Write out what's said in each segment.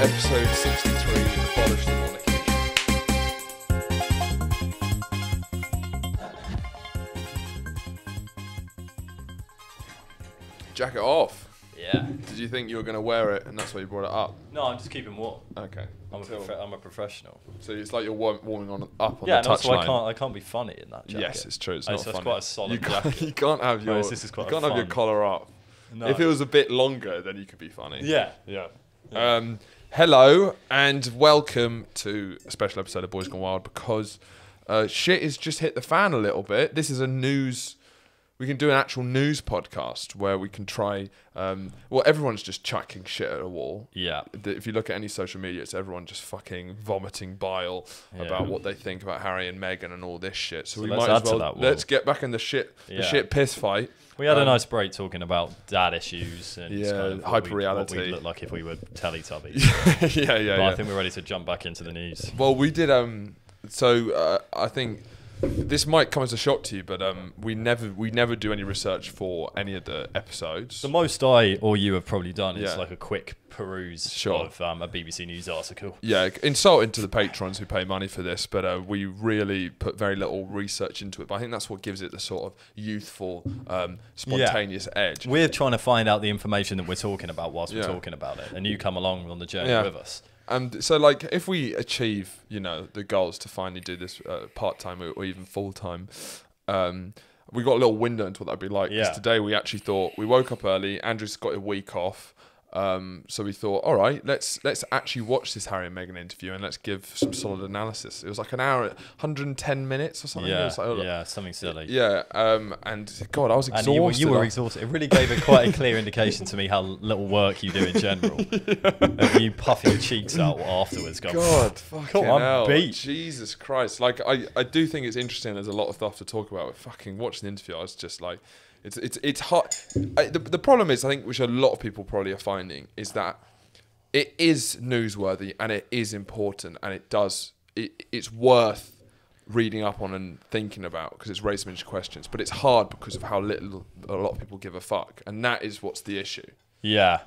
episode 63, Abolish the Monarchy. Jacket off. Yeah. Did you think you were going to wear it and that's why you brought it up? No, I'm just keeping warm. Okay. I'm a professional. So it's like you're warming up on Yeah, the no, touch so line. I can't be funny in that jacket. Yes, it's true. It's not funny. That's quite a solid jacket. You can't have your, This is quite you can't have your collar up. No. If it was a bit longer, then you could be funny. Yeah. Yeah. Hello and welcome to a special episode of Boys Gone Wild because shit has just hit the fan a little bit. This is a news... We can do an actual news podcast where we can try... well, everyone's just chucking shit at a wall. Yeah. If you look at any social media, it's everyone just fucking vomiting bile about what they think about Harry and Meghan and all this shit. So we let's might add as well... to that wall. Let's get back in the shit piss fight. We had a nice break talking about dad issues and kind of hyper-reality. what we'd look like if we were Teletubbies. yeah. But I think we're ready to jump back into the news. Well, we did... I think... This might come as a shock to you, but we never do any research for any of the episodes. The most I or you have probably done is like a quick peruse of a BBC News article. Yeah, insulting to the patrons who pay money for this, but we really put very little research into it. But I think that's what gives it the sort of youthful, spontaneous edge. We're trying to find out the information that we're talking about whilst we're talking about it, and you come along on the journey with us. So, like, if we achieve, the goals to finally do this part-time or even full-time, we got a little window into what that'd be like. Because today we actually thought, we woke up early, Andrew's got a week off, so we thought, all right, let's actually watch this Harry and Meghan interview and let's give some solid analysis. It was like an hour, 110 minutes or something. Yeah, it was like, something silly. Yeah, and God, I was exhausted. And you were exhausted. It really gave quite a clear indication to me how little work you do in general. Of you puffing your cheeks out afterwards. God, fucking hell. Beat. Jesus Christ. Like, I do think it's interesting. There's a lot of stuff to talk about. But fucking watching the interview, I was just like... It's hard. The problem is, I think, which a lot of people probably are finding, is that it is newsworthy and it is important and it's worth reading up on and thinking about because it's raised some interesting questions. But it's hard because of how little a lot of people give a fuck, and that is what's the issue. Yeah.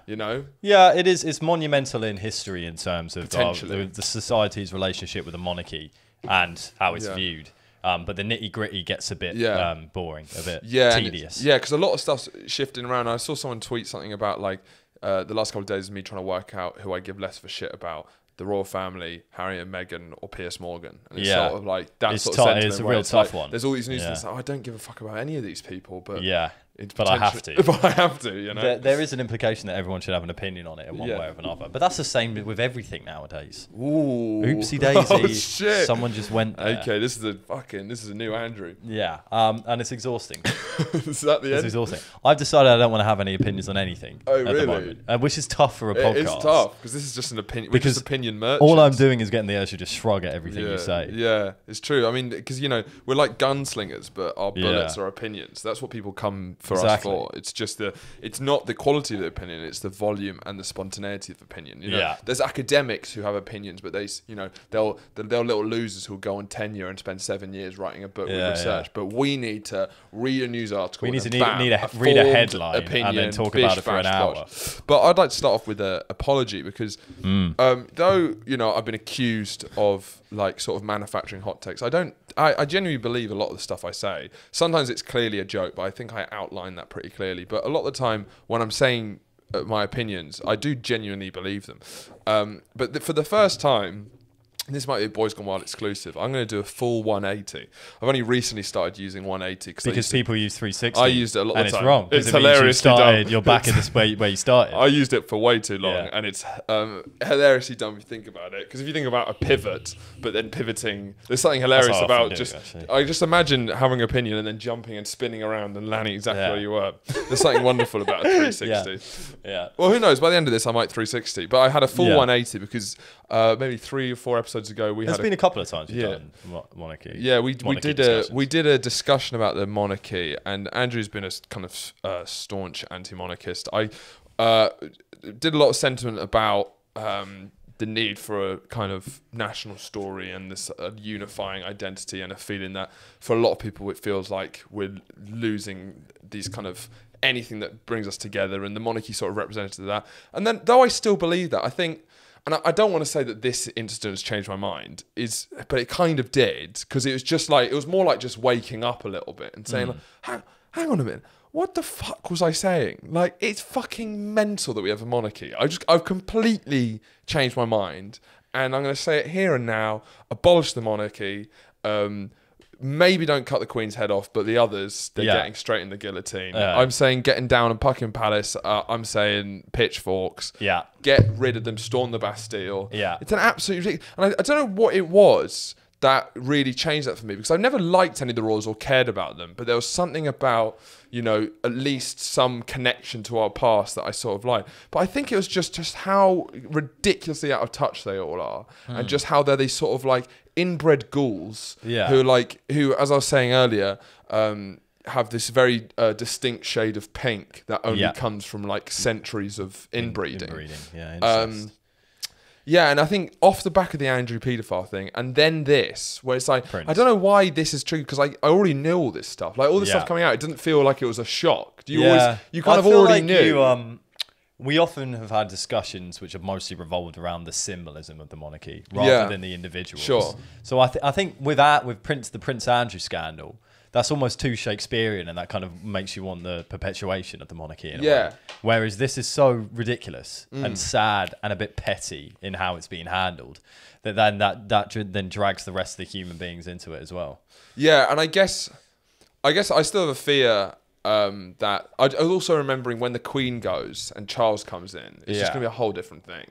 Yeah, it is. It's monumental in history in terms of Potentially. the society's relationship with the monarchy and how it's viewed. But the nitty-gritty gets a bit boring, a bit tedious. Yeah, because a lot of stuff's shifting around. I saw someone tweet something about, like, the last couple of days of me trying to work out who I give less of a shit about, the royal family, Harry and Meghan, or Piers Morgan. And it's sort of like that sort of sentiment. It's a real tough one. There's all these news that's like, I don't give a fuck about any of these people, but... Yeah. But I have to. But I have to, There is an implication that everyone should have an opinion on it in one way or another. But that's the same with everything nowadays. Ooh. Oopsie daisy. Oh, shit. Someone just went there. Okay, this is a new Andrew. Yeah. And it's exhausting. Is that the end? It's exhausting. I've decided I don't want to have any opinions on anything at the moment. Which is tough for a podcast. It's tough, because this is just an opinion. We're just opinion merchants. All I'm doing is getting the urge to just shrug at everything you say. Yeah, it's true. I mean, because, we're like gunslingers, but our bullets are opinions. That's what people come for us for. It's just it's not the quality of the opinion, it's the volume and the spontaneity of opinion. There's academics who have opinions, but they're little losers who'll go on tenure and spend 7 years writing a book with research. But we need to read a news article. We need to read a headline and then talk about it for an hour. But I'd like to start off with an apology because though I've been accused of like sort of manufacturing hot takes, I genuinely believe a lot of the stuff I say. Sometimes it's clearly a joke, but I think I outline that pretty clearly. But a lot of the time when I'm saying my opinions, I do genuinely believe them. But for the first time, and this might be a Boys Gone Wild exclusive, I'm going to do a full 180. I've only recently started using 180 because people use 360. I used it a lot of the time. And it's wrong. It's hilariously dumb. You're back in where you started. I used it for way too long, and it's hilariously dumb if you think about it. Because if you think about a pivot, but then pivoting, there's something hilarious about I just imagine having an opinion and then jumping and spinning around and landing exactly where you were. There's something wonderful about a 360. Yeah. Well, who knows? By the end of this, I might 360. But I had a full 180 because maybe 3 or 4 episodes ago There's been a couple of times we've done monarchy. Yeah, we did a discussion about the monarchy, and Andrew's been a kind of staunch anti-monarchist. I did a lot of sentiment about the need for a kind of national story and this unifying identity, and a feeling that for a lot of people it feels like we're losing these kind of anything that brings us together, and the monarchy sort of represented that. And then, though I still believe that, I think and I don't want to say that this incident has changed my mind, but it kind of did, because it was just like, it was more like just waking up a little bit and saying, like, hang on a minute, what the fuck was I saying? Like, it's fucking mental that we have a monarchy. I've completely changed my mind, and I'm going to say it here and now: abolish the monarchy. Maybe don't cut the Queen's head off, but the others, they're getting straight in the guillotine. I'm saying getting down on Buckingham Palace. I'm saying pitchforks. Yeah. Get rid of them, storm the Bastille. Yeah. It's an absolute ridiculous. And I don't know what it was that really changed that for me, because I've never liked any of the royals or cared about them, but there was something about, you know, at least some connection to our past that I sort of liked. But I think it was just how ridiculously out of touch they all are, and just how they're these sort of like inbred ghouls who, as I was saying earlier, have this very distinct shade of pink that only comes from like centuries of inbreeding. Incest. Yeah, and I think off the back of the Andrew paedophile thing, and then this, where it's like, Prince. I don't know why this is true, because I already knew all this stuff. Like, all this stuff coming out, it doesn't feel like it was a shock. Do you always, you kind of already knew? We often have had discussions which have mostly revolved around the symbolism of the monarchy rather than the individuals. Sure. So I think with the Prince Andrew scandal, that's almost too Shakespearean, and that kind of makes you want the perpetuation of the monarchy in a way. Whereas this is so ridiculous and sad and a bit petty in how it's being handled that then drags the rest of the human beings into it as well. Yeah, and I guess I still have a fear that I was also remembering when the Queen goes and Charles comes in, it's just going to be a whole different thing.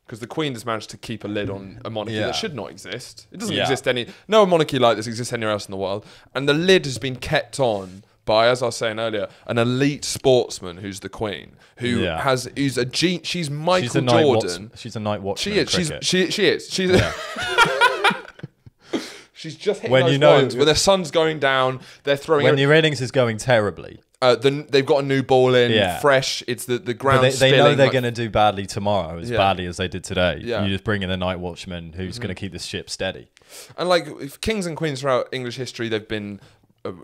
Because the Queen has managed to keep a lid on a monarchy that should not exist. It doesn't exist no monarchy like this exists anywhere else in the world. And the lid has been kept on by, as I was saying earlier, an elite sportsman who's the Queen, who she's Michael Jordan. She's a night watchman. She is. She's just hitting those ones when the sun's going down. They're throwing. When your innings is going terribly. They've got a new ball in, fresh. It's the ground. They know they're going to do badly tomorrow, as badly as they did today. You just bring in a night watchman who's going to keep the ship steady. And like kings and queens throughout English history, they've been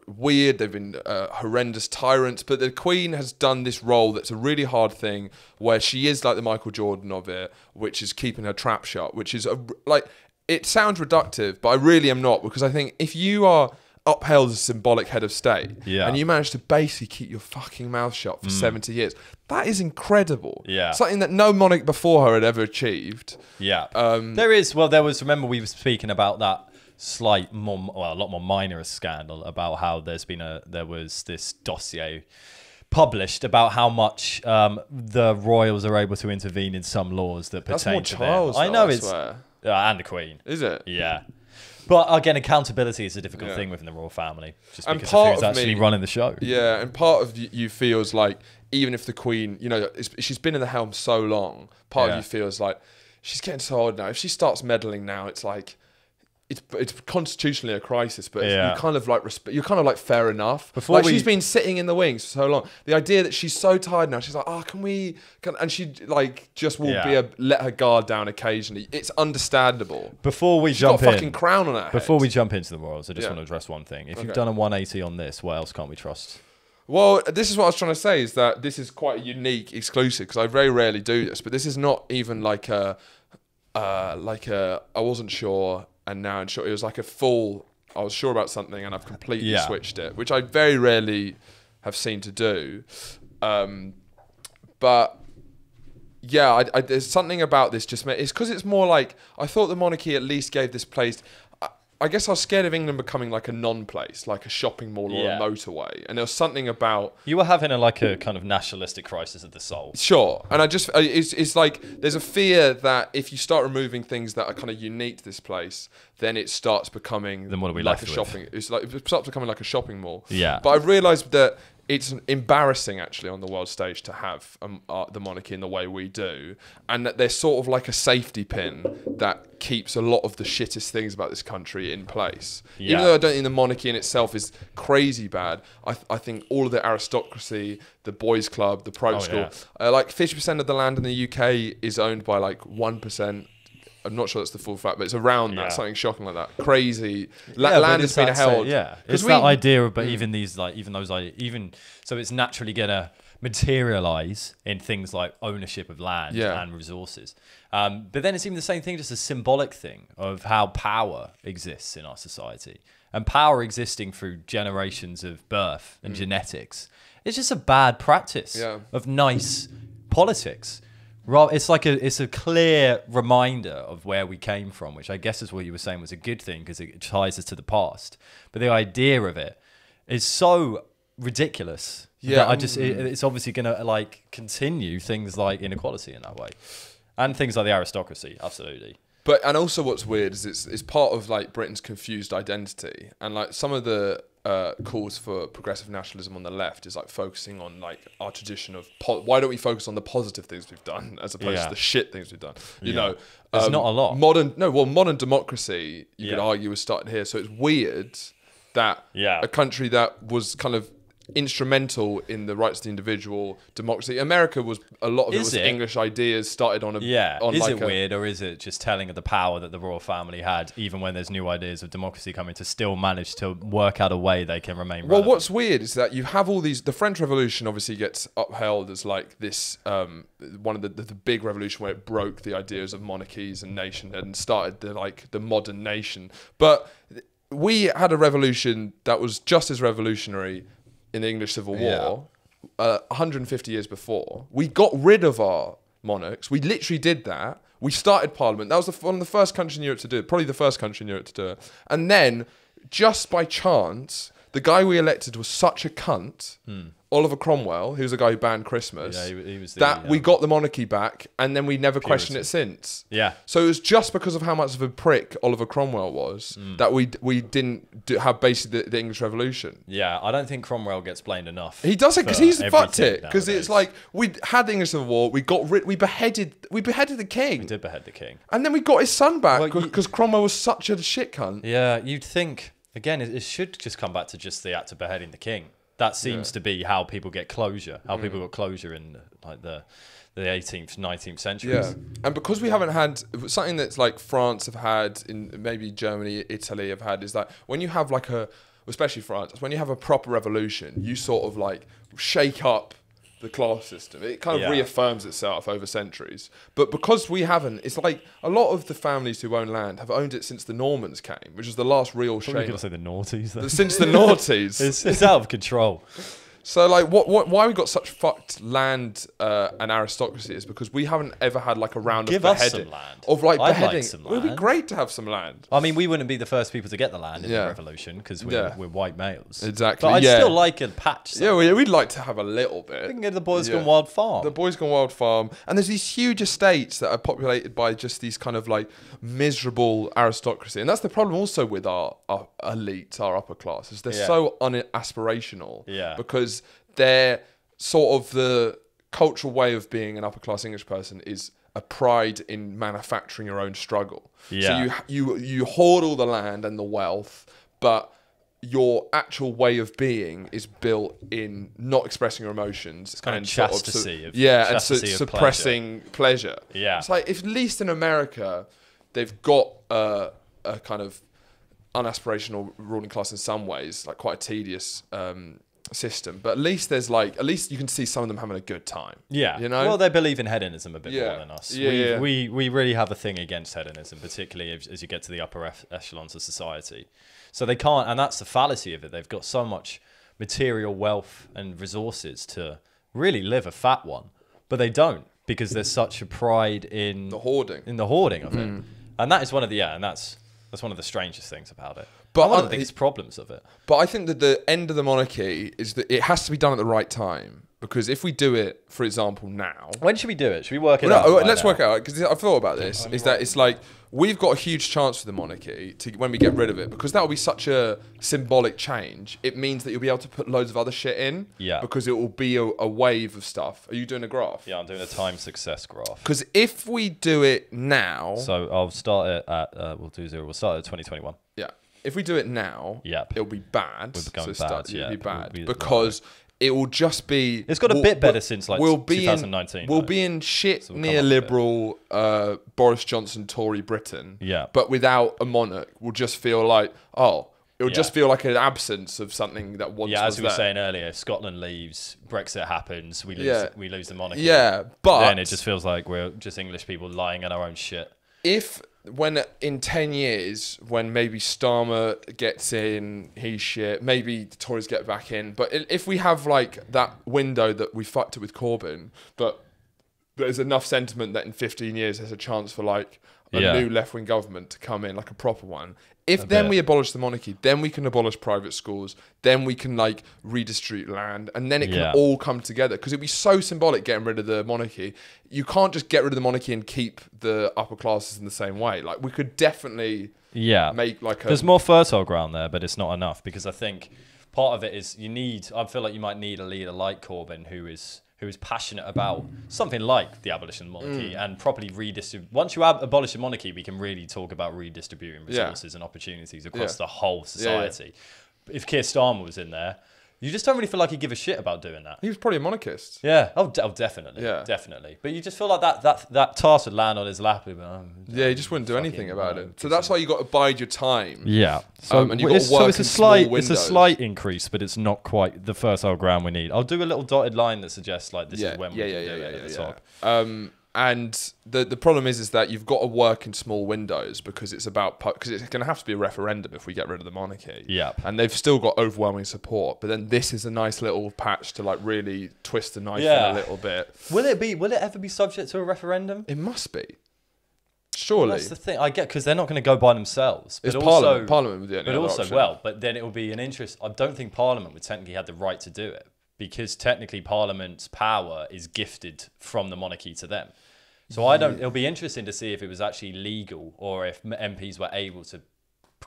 weird. They've been horrendous tyrants. But the Queen has done this role that's a really hard thing, where she is like the Michael Jordan of it, which is keeping her trap shut. Which is it sounds reductive, but I really am not, because I think if you are upheld as a symbolic head of state, and you manage to basically keep your fucking mouth shut for 70 years, that is incredible. Something that no monarch before her had ever achieved. There was, remember we were speaking about that a lot more minor scandal about how there was this dossier published about how much the royals are able to intervene in some laws that pertain to them. I know, it's and the Queen. Is it? Yeah. But again, accountability is a difficult thing within the royal family, just because of who's actually running the show. Yeah, and part of you feels like, even if the Queen, you know, she's been in the helm so long, part of you feels like she's getting so old now. If she starts meddling now, it's like, it's constitutionally a crisis, but you kind of like you're kind of like fair enough. She's been sitting in the wings for so long. The idea that she's so tired now, she's like, and she like just will let her guard down occasionally. It's understandable. Before we she's got a fucking crown on her head. Before we jump into the royals, I just want to address one thing. If you've done a 180 on this, what else can't we trust? Well, this is what I was trying to say, is that this is quite a unique exclusive, because I very rarely do this, but this is not even like a I wasn't sure and now I'm sure. It was like I was sure about something and I've completely switched it, which I very rarely have seen to do. But yeah, there's something about this it's because it's more like, I thought the monarchy at least gave this place, I guess I was scared of England becoming like a non-place, like a shopping mall or a motorway. And there was something about... You were having a kind of nationalistic crisis of the soul. Sure. And it's like, there's a fear that if you start removing things that are kind of unique to this place, then it starts becoming like a shopping... It's like, it starts becoming like a shopping mall. Yeah. But I've realised that it's embarrassing actually on the world stage to have the monarchy in the way we do, and that they're sort of like a safety pin that keeps a lot of the shittest things about this country in place. Even though I don't think the monarchy in itself is crazy bad, I think all of the aristocracy, the boys' club, the private school, like 50% of the land in the UK is owned by like 1%. I'm not sure that's the full fact, but it's around that, something shocking like that. Crazy. Land has been held. It's that idea of, but even so it's naturally gonna materialize in things like ownership of land and resources. But then it's even the same thing, just a symbolic thing of how power exists in our society. And power existing through generations of birth and genetics. It's just a bad practice of nice politics. It's a clear reminder of where we came from, which I guess is what you were saying was a good thing because it ties us to the past. But the idea of it is so ridiculous. Yeah, it's obviously going to like continue things like inequality in that way, and things like the aristocracy. Absolutely. And also what's weird is it's part of like Britain's confused identity, and like some of the calls for progressive nationalism on the left is like focusing on like our tradition of why don't we focus on the positive things we've done as opposed to the shit things we've done. You know, there's not a lot. Modern democracy you could argue was started here, so it's weird that a country that was kind of instrumental in the rights of the individual, democracy. America was a lot of it was English ideas started on a Is it weird, or is it just telling of the power that the royal family had, even when there's new ideas of democracy coming, to still manage to work out a way they can remain relevant? Well, what's weird is that you have all these. The French Revolution obviously gets upheld as like this one of the big revolution where it broke the ideas of monarchies and nation and started the modern nation. But we had a revolution that was just as revolutionary in the English Civil War, 150 years before. We got rid of our monarchs. We literally did that. We started Parliament. That was one of the first countries in Europe to do it, probably the first country in Europe to do it. And then, just by chance, the guy we elected was such a cunt, Oliver Cromwell, who was the guy who banned Christmas, he was we got the monarchy back, and then we never questioned it since. Yeah. So it was just because of how much of a prick Oliver Cromwell was that we didn't have basically the English Revolution. Yeah, I don't think Cromwell gets blamed enough. He does it because he's fucked it. Because it's like we had the English Civil War, we beheaded the king. We did behead the king, and then we got his son back because Cromwell was such a shit cunt. Yeah, you'd think again it should just come back to just the act of beheading the king. That seems to be how people get closure. How people got closure in like the 18th, 19th centuries. Yeah, and because we haven't had something that's like France have had, in maybe Germany, Italy have had, is that when you have like especially France, when you have a proper revolution, you sort of like shake up the class system. It kind of reaffirms itself over centuries. But because we haven't, it's like a lot of the families who own land have owned it since the Normans came, which is the last real shame. You're going to say the noughties then. Since the noughties. It's out of control. So like why we got such fucked land and aristocracy is because we haven't ever had like a round of beheading. Give us some land. Of like I'd beheading. like some land. It would be great to have some land. I mean, we wouldn't be the first people to get the land in the revolution because we're white males. Exactly. But I'd still like a patch. Somewhere. Yeah, we'd like to have a little bit. We can get the Boys Gone Wild Farm. The Boys Gone Wild Farm. And there's these huge estates that are populated by just these kind of like miserable aristocracy. And that's the problem also with our elite, our upper classes. They're so unaspirational. Yeah. Because they're sort of the cultural way of being an upper class English person is a pride in manufacturing your own struggle. Yeah. So you hoard all the land and the wealth, but your actual way of being is built in not expressing your emotions. It's kind and of chastity and suppressing pleasure. Yeah. It's like, if at least in America, they've got a kind of unaspirational ruling class in some ways, like quite a tedious system, but at least you can see some of them having a good time. Yeah, you know. Well, they believe in hedonism a bit more than us. We really have a thing against hedonism, particularly as you get to the upper echelons of society. So they can't, and that's the fallacy of it. They've got so much material wealth and resources to really live a fat one, but they don't, because there's such a pride in the hoarding of it, and that is one of the and that's one of the strangest things about it. But one of the biggest problems of it. But I think that the end of the monarchy is that it has to be done at the right time. Because if we do it, for example, now... When should we do it? Should we work it out? Let's work it out. Because I've thought about this. It's like, we've got a huge chance for the monarchy when we get rid of it. Because that will be such a symbolic change. It means that you'll be able to put loads of other shit in. Yeah. Because it will be a wave of stuff. Are you doing a graph? Yeah, I'm doing a time success graph. Because if we do it now... So I'll start it at... We'll start at 2021. Yeah. If we do it now, it'll be bad. It'll be bad. Because it will just be... It's got a bit better since like 2019. We'll be in shit neoliberal Boris Johnson Tory Britain. Yeah. But without a monarch, we'll just feel like, oh, It would just feel like an absence of something that once was as we were there. saying earlier, Scotland leaves, Brexit happens, we lose the monarchy. Yeah, but then it just feels like we're just English people lying in our own shit. If when in 10 years, when maybe Starmer gets in, he's shit, maybe the Tories get back in, but if we have like that window that we fucked it with Corbyn, but there's enough sentiment that in 15 years there's a chance for like a new left-wing government to come in, like a proper one. If then we abolish the monarchy, then we can abolish private schools, then we can like redistribute land, and then it can all come together. Because it'd be so symbolic getting rid of the monarchy. You can't just get rid of the monarchy and keep the upper classes in the same way. Like we could definitely make like a... There's more fertile ground there, but it's not enough, because I think part of it is I feel like you might need a leader like Corbyn who is passionate about something like the abolition of the monarchy and properly redistribute. Once you abolish the monarchy, we can really talk about redistributing resources and opportunities across the whole society. If Keir Starmer was in there, you just don't really feel like he'd give a shit about doing that. He was probably a monarchist. Yeah. Oh, definitely. Yeah. Definitely. But you just feel like that task would land on his lap. He just wouldn't do anything about it. So that's why you got to bide your time. Yeah. So and you got to work it's a slight increase, but it's not quite the fertile ground we need. I'll do a little dotted line that suggests like this is when we can do it at the top. And the problem is that you've got to work in small windows because it's going to have to be a referendum if we get rid of the monarchy. Yeah. And they've still got overwhelming support, but then this is a nice little patch to like really twist the knife in a little bit. Will it ever be subject to a referendum? It must be. Surely. Well, that's the thing. I get, because they're not going to go by themselves. But it's also, Parliament would be the only other option. But then it will be an interest. I don't think Parliament would technically have the right to do it, because technically Parliament's power is gifted from the monarchy to them. So it'll be interesting to see if it was actually legal or if MPs were able to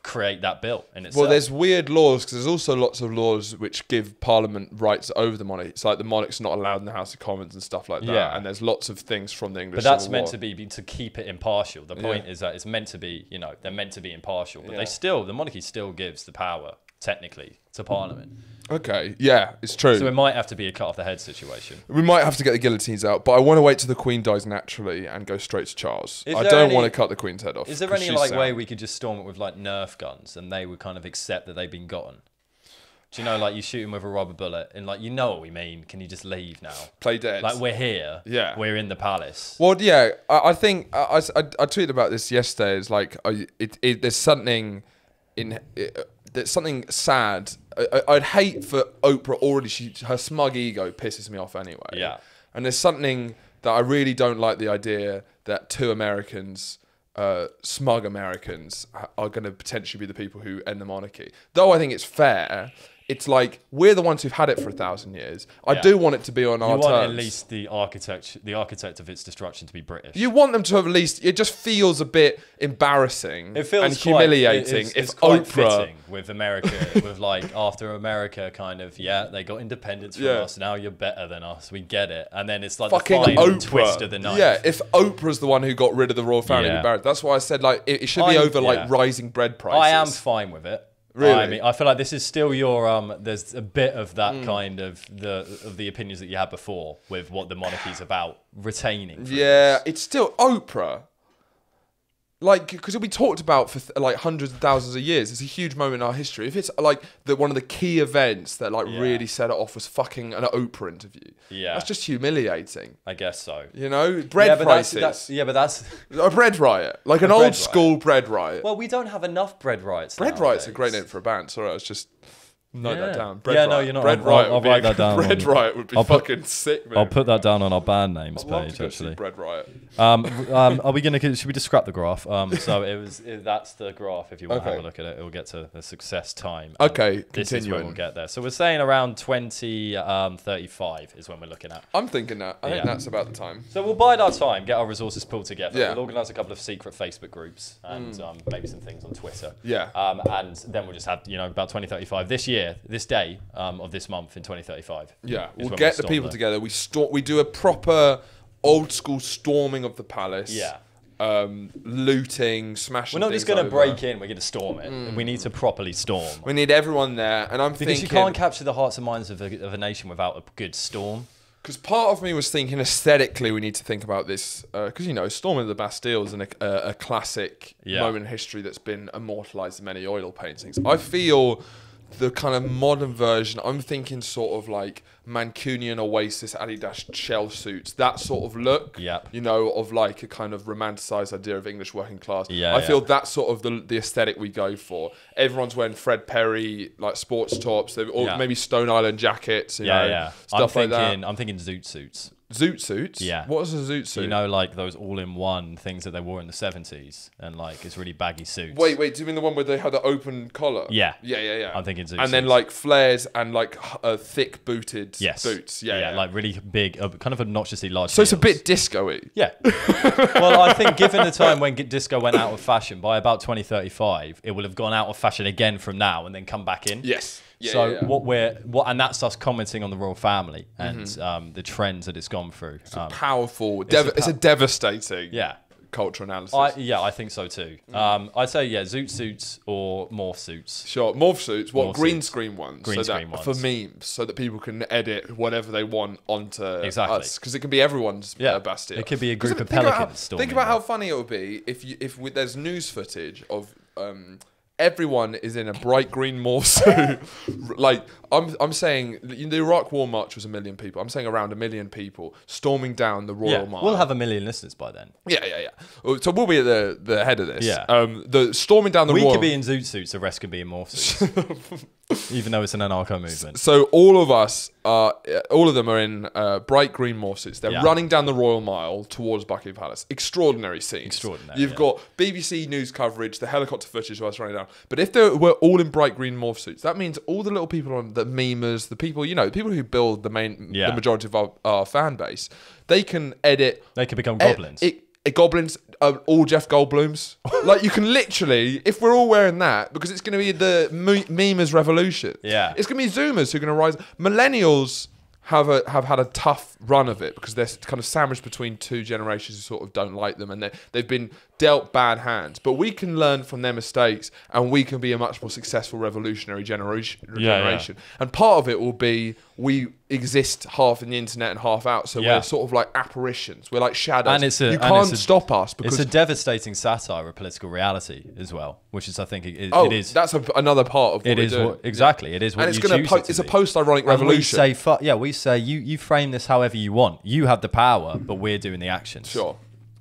create that bill in itself. Well, there's weird laws because there's also lots of laws which give Parliament rights over the monarchy. It's like the monarch's not allowed in the House of Commons and stuff like that. Yeah. And there's lots of things from the English Civil War. But that's meant to be to keep it impartial. The point is that it's meant to be, they're meant to be impartial. But the monarchy still gives the power, technically, to Parliament. Okay, yeah, it's true. So it might have to be a cut off the head situation. We might have to get the guillotines out, but I want to wait till the Queen dies naturally and go straight to Charles. I don't want to cut the Queen's head off. Is there any way we could just storm it with like Nerf guns and they would kind of accept that they've been gotten? Do you know, like you shoot him with a rubber bullet and like, you know what we mean? Can you just leave now? Play dead. Like we're here. Yeah. We're in the palace. Well, yeah, I think I tweeted about this yesterday. It's like there's something there's something sad. I'd hate for Oprah already. Her smug ego pisses me off anyway. Yeah. And there's something that I really don't like, the idea that two Americans, smug Americans, are going to potentially be the people who end the monarchy. Though I think it's fair. It's like we're the ones who've had it for 1,000 years. I do want it to be on our terms. You want at least the architect of its destruction to be British. You want them to have at least. It just feels a bit embarrassing and humiliating. It's quite fitting with America, with like after America, kind of they got independence from us. Now you're better than us. We get it, and then it's like fucking the final Oprah. twist of the knife. Yeah, if Oprah's the one who got rid of the royal family, that's why I said like it should be over like rising bread prices. I am fine with it. Really? I mean, I feel like this is still your there's a bit of that kind of the opinions that you had before with what the monarchy's about retaining. It's still Oprah. Like, because it'll be talked about for like hundreds of thousands of years. It's a huge moment in our history. If it's like one of the key events that like really set it off was fucking an Oprah interview. Yeah, that's just humiliating. I guess so. Bread prices. But that's a bread riot, like an old school bread riot. Well, we don't have enough bread riots. Bread riot's a great name for a band. Sorry, I was just. Note that down. No, you're not. Bread riot. I'll write that down. Bread riot would be fucking sick, man. I'll put that down on our band names page, actually. Bread riot. Are we gonna? Should we just scrap the graph? So that's the graph. If you want to have a look at it, it'll get to the success time. Okay, this is when we'll get there. So we're saying around 2035 is when we're looking at. I'm thinking that. I think that's about the time. So we'll bide our time, get our resources pulled together. We'll organise a couple of secret Facebook groups and maybe some things on Twitter. Yeah. And then we'll just have about 2035 this year, this day. Of this month in 2035. Yeah, we'll get the people together. We do a proper old school storming of the palace. Yeah. Looting, smashing. We're not just going to break in. We're going to storm it. We need to properly storm. We need everyone there, and I'm thinking because you can't capture the hearts and minds of a nation without a good storm. Because part of me was thinking aesthetically we need to think about this because, you know, storming the Bastille is a classic moment in history that's been immortalised in many oil paintings. I feel the kind of modern version, I'm thinking sort of like Mancunian Oasis Adidas shell suits, that sort of look, you know, of like a kind of romanticised idea of English working class. I feel that's sort of the aesthetic we go for. Everyone's wearing Fred Perry like sports tops, or maybe Stone Island jackets, you know, stuff like that. I'm thinking zoot suits. Zoot suits? Yeah. What is a zoot suit? You know, like those all-in-one things that they wore in the 70s, and like it's really baggy suits. Wait, do you mean the one where they had the open collar? Yeah. I'm thinking zoot and suits. then like flares and like thick booted boots. Yeah, like really big, kind of obnoxiously large. So heels. it's a bit disco-y. Yeah. Well, I think given the time when disco went out of fashion, by about 2035, it will have gone out of fashion again from now and then come back in. Yes. And that's us commenting on the royal family and the trends that it's gone through. It's powerful. It's a devastating cultural analysis. I think so too. I'd say zoot suits or morph suits. Sure, morph suits. What, morph green suits. screen ones? Green screen ones for memes, so that people can edit whatever they want onto exactly. us, because it can be everyone's Bastille. It could be a group of pelicans. Think about how funny it would be if there's news footage of. Everyone is in a bright green morph suit. Like I'm saying, the Iraq War March was 1 million people. I'm saying around 1 million people storming down the Royal Mile. We'll have 1 million listeners by then. Yeah. So we'll be at the head of this. Yeah. The storming down the Royal. We could be in zoot suits. The rest could be in morph suits. Even though it's an anarcho movement. So all of them are in bright green morph suits. They're running down the Royal Mile towards Buckingham Palace. Extraordinary scenes. Extraordinary. You've got BBC news coverage, the helicopter footage of us running down. But if they were all in bright green morph suits, that means all the little people on the memers, the people, you know, the people who build the majority of our fan base, they can edit. They can become goblins. Goblins, all Jeff Goldblums. Like, you can literally, if we're all wearing that, because it's going to be the memers revolution. Yeah. It's going to be Zoomers who are going to rise. Millennials have had a tough run of it because they're kind of sandwiched between two generations who sort of don't like them, and they've been dealt bad hands. But we can learn from their mistakes, and we can be a much more successful revolutionary generation. And part of it will be we exist half in the internet and half out, so we're sort of like apparitions. We're like shadows. And you can't stop us because it's a devastating satire of political reality as well, which is, I think, it is. That's another part of what it is. Exactly, it is what you choose it to It's a post-ironic revolution. We say you frame this however you want. You have the power, but we're doing the actions. Sure.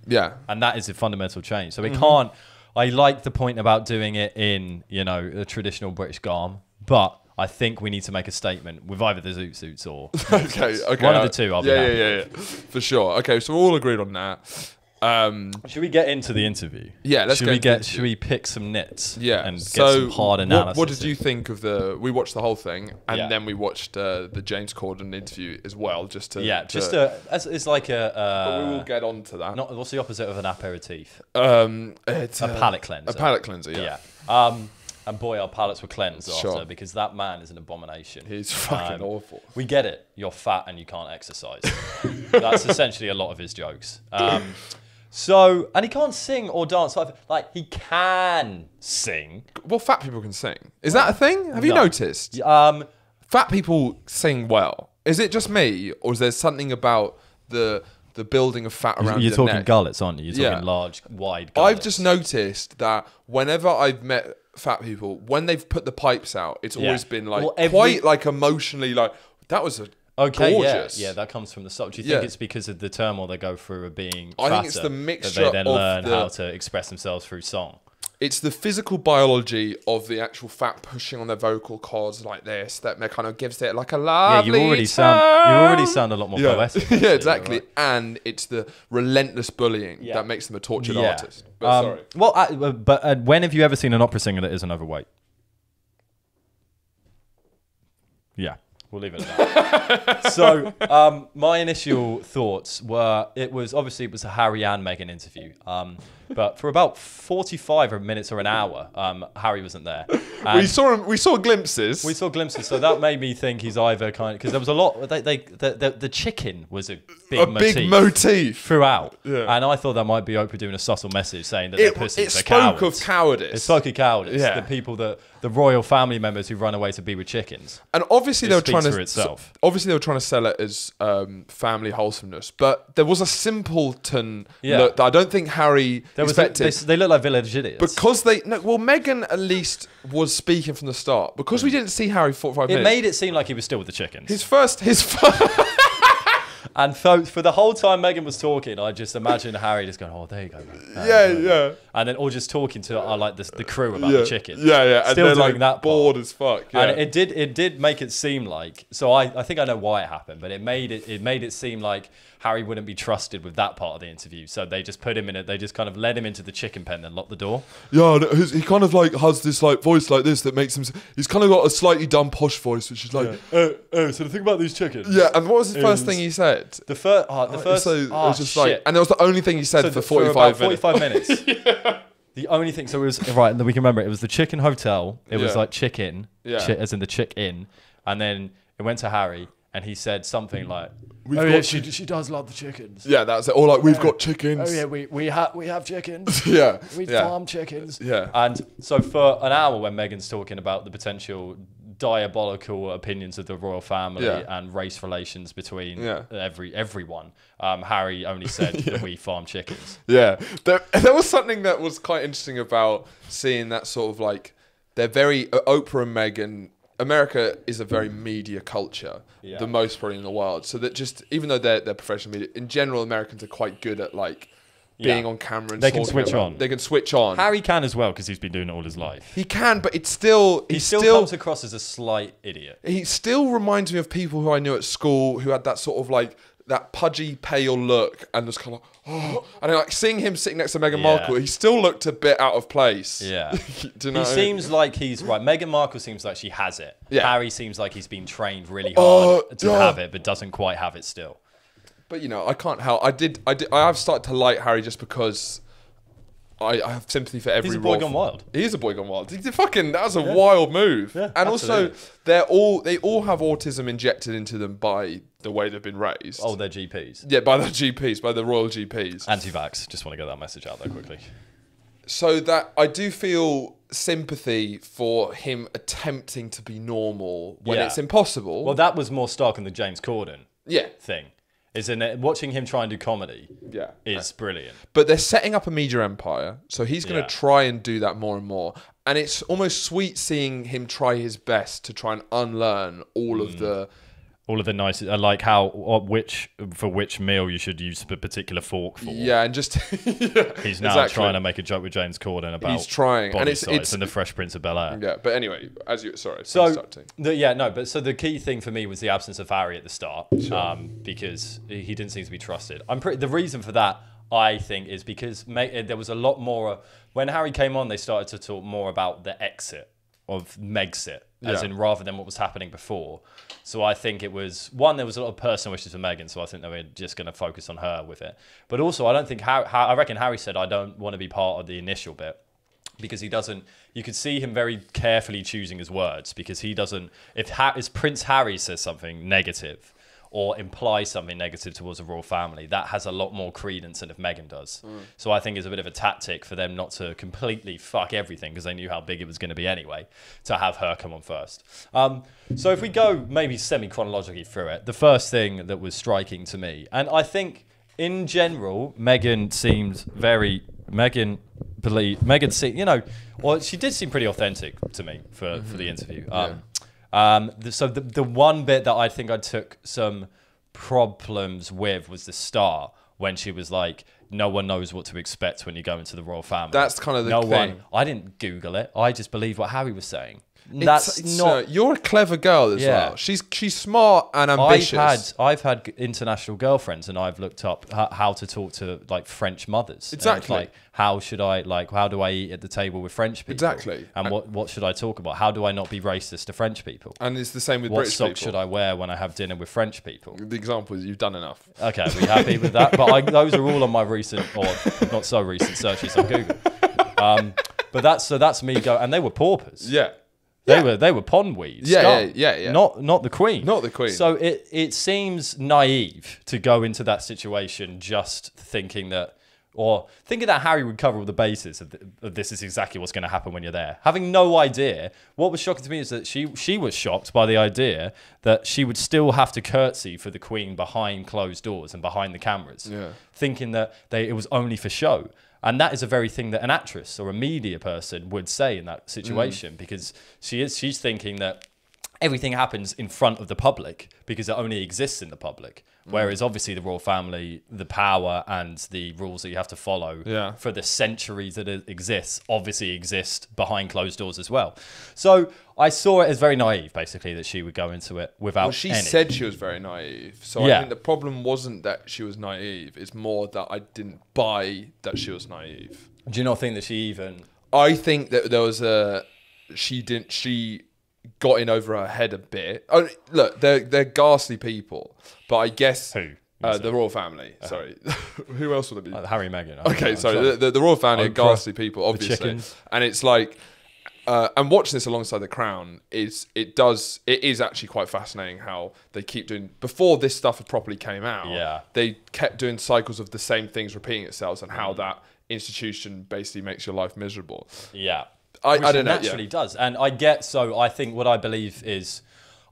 Yeah. And that is a fundamental change. So we can't. I like the point about doing it in, you know, a traditional British garb, but I think we need to make a statement with either the zoot suits or okay. One of the two. I'll be happy. For sure. Okay, so we're all agreed on that. Should we get into the interview? Yeah, let's Should we pick some nits? Yeah, and get some hard analysis. What did you think of we watched the whole thing, and then we watched the James Corden interview as well, just to it's like a. But we will get on to that. What's the opposite of an aperitif? It's a palate cleanser. A palate cleanser. Yeah. And boy, our palates were cleansed after, because that man is an abomination. He's fucking awful. We get it. You're fat and you can't exercise. That's essentially a lot of his jokes. And he can't sing or dance. Like, he can sing. Well, fat people can sing. Is that a thing? Have you noticed? Fat people sing well. Is it just me, or is there something about the building of fat around your neck? You're talking gullets, aren't you? You're talking large, wide gullets. I've just noticed that whenever I've met fat people, when they've put the pipes out, it's always been like quite like emotionally like, that was gorgeous. Yeah, that comes from the soul. Do you think it's because of the turmoil they go through of being fatter, I think it's the mixture that they then learn how to express themselves through song? It's the physical biology of the actual fat pushing on their vocal cords like this that kind of gives it like a lovely you already sound a lot more poetic. Yeah, exactly. Right. And it's the relentless bullying that makes them a tortured artist. But sorry. Well, but when have you ever seen an opera singer that isn't overweight? Yeah. We'll leave it at that. So, my initial thoughts were, it was a Harry and Meghan interview. But for about 45 minutes or an hour, Harry wasn't there. And we saw glimpses. So that made me think he's either because there was a lot. The chicken was a big motif throughout. Yeah. And I thought that might be Oprah doing a subtle message saying that their pussies are cowards. It spoke of cowardice. It spoke of cowardice. Yeah. The people the royal family members who run away to be with chickens. And obviously they were trying trying to itself. Obviously, they were trying to sell it as family wholesomeness, but there was a simpleton look that I don't think Harry expected. They look like village idiots because Meghan at least was speaking from the start because we didn't see Harry for 5 minutes. It made it seem like he was still with the chickens. His first. And for the whole time Meghan was talking, I just imagine Harry just going, "Oh, there you go, man." Yeah. And then or just talking to like the crew about the chickens. Yeah. Still and doing that bored part. as fuck. Yeah. And it did make it seem like. So I think I know why it happened, but it made it seem like Harry wouldn't be trusted with that part of the interview. So they just put him in it. They just kind of led him into the chicken pen and locked the door. Yeah, he kind of like has this like voice like this that makes him. He's kind of got a slightly dumb posh voice, which is like, so the thing about these chickens. Yeah, and what was the first thing he said? The first, it was just like, and it was the only thing he said for 45 minutes. 45 minutes. Yeah. The only thing, so it was right, and we can remember it was the chicken hotel. It was like chicken, as in the chick-in, and then it went to Harry, and he said something like, she does love the chickens. Yeah, that's it. Or like, we've got chickens. Oh yeah, we have chickens. Yeah, we farm chickens. Yeah, and so for an hour when Meghan's talking about the potential diabolical opinions of the royal family and race relations between everyone, Harry only said that we farm chickens. Yeah, there was something that was quite interesting about seeing that sort of like they're very Oprah and Meghan. America is a very media culture, the most probably in the world. So that just even though they're professional media, in general, Americans are quite good at like being on camera and they can switch on. They can switch on. Harry can as well because he's been doing it all his life. He can, but it's still he still comes across as a slight idiot. He still reminds me of people who I knew at school who had that sort of like that pudgy, pale look and was kind of and like seeing him sitting next to Meghan Markle, he still looked a bit out of place. Yeah, Do you know he seems like he's right. Meghan Markle seems like she has it. Yeah. Harry seems like he's been trained really hard to have it, but doesn't quite have it still. But you know, I can't help. I have started to like Harry just because I have sympathy for every. He's a boy gone wild. He is a boy gone wild. That was a wild move. Yeah, and absolutely. also, they all have autism injected into them by the way they've been raised. Oh, they're GPs. Yeah, by their GPs, by the royal GPs. Anti-vax. Just want to get that message out there quickly. So that I do feel sympathy for him attempting to be normal when it's impossible. Well, that was more stark in the James Corden thing. Is in it, watching him try and do comedy is brilliant. But they're setting up a media empire, so he's going to try and do that more and more. And it's almost sweet seeing him try his best to try and unlearn all of the nice, like how which meal you should use a particular fork for. Yeah, and just he's now trying to make a joke with James Corden about he's trying, body and it's size and the Fresh Prince of Bel-Air. Yeah, but anyway, so the key thing for me was the absence of Harry at the start, because he didn't seem to be trusted. The reason for that, I think, is because there was a lot more when Harry came on. They started to talk more about the exit of Megxit, as in rather than what was happening before. So I think it was there was a lot of personal wishes for Meghan, so I think they were just going to focus on her with it. But also, I don't think I reckon Harry said, "I don't want to be part of the initial bit," because he doesn't. You could see him very carefully choosing his words, because he doesn't. If Prince Harry says something negative or implies something negative towards the royal family, that has a lot more credence than if Meghan does. So I think it's a bit of a tactic for them not to completely fuck everything, because they knew how big it was going to be anyway, to have her come on first. So if we go maybe semi-chronologically through it, the first thing that was striking to me, and I think in general, Meghan seemed very... Meghan, she did seem pretty authentic to me for the interview. So the one bit that I think I took some problems with was the start, when she was like, no one knows what to expect when you go into the royal family. That's kind of the thing. I didn't Google it. I just believed what Harry was saying. That's not. You're a clever girl as well. She's smart and ambitious. I've had international girlfriends, and I've looked up how to talk to like French mothers. Exactly. Like, how do I eat at the table with French people? Exactly. And what should I talk about? How do I not be racist to French people? And it's the same with what British people. What socks should I wear when I have dinner with French people? The example is you've done enough. Okay, are we happy with that? But those are all on my recent, or not so recent, searches on Google. But that's me go, and they were paupers. Yeah. They were pondweeds. Yeah. Not the Queen. Not the Queen. So it seems naive to go into that situation just thinking that or thinking that Harry would cover all the bases of this is exactly what's going to happen when you're there. Having no idea. What was shocking to me is that she was shocked by the idea that she would still have to curtsy for the Queen behind closed doors and behind the cameras, thinking that it was only for show. And that is a very thing that an actress or a media person would say in that situation, because she's thinking that everything happens in front of the public because it only exists in the public. Whereas obviously the royal family, the power and the rules that you have to follow for the centuries that it exists, obviously exist behind closed doors as well. So I saw it as very naive, basically, that she would go into it without Well, she said she was very naive. So I think the problem wasn't that she was naive. It's more that I didn't buy that she was naive. Do you not think that she even... I think that there was she got in over her head a bit. Oh, look, they're ghastly people, but I guess who the royal family. Sorry, who else would it be? Harry and Meghan. Okay, sorry. The royal family are ghastly people, obviously, and it's like, and watching this alongside the Crown it is actually quite fascinating how they keep doing. Before this stuff properly came out, they kept doing cycles of the same things repeating itself, and how that institution basically makes your life miserable. Yeah. I don't know. Naturally does. And I think what I believe is,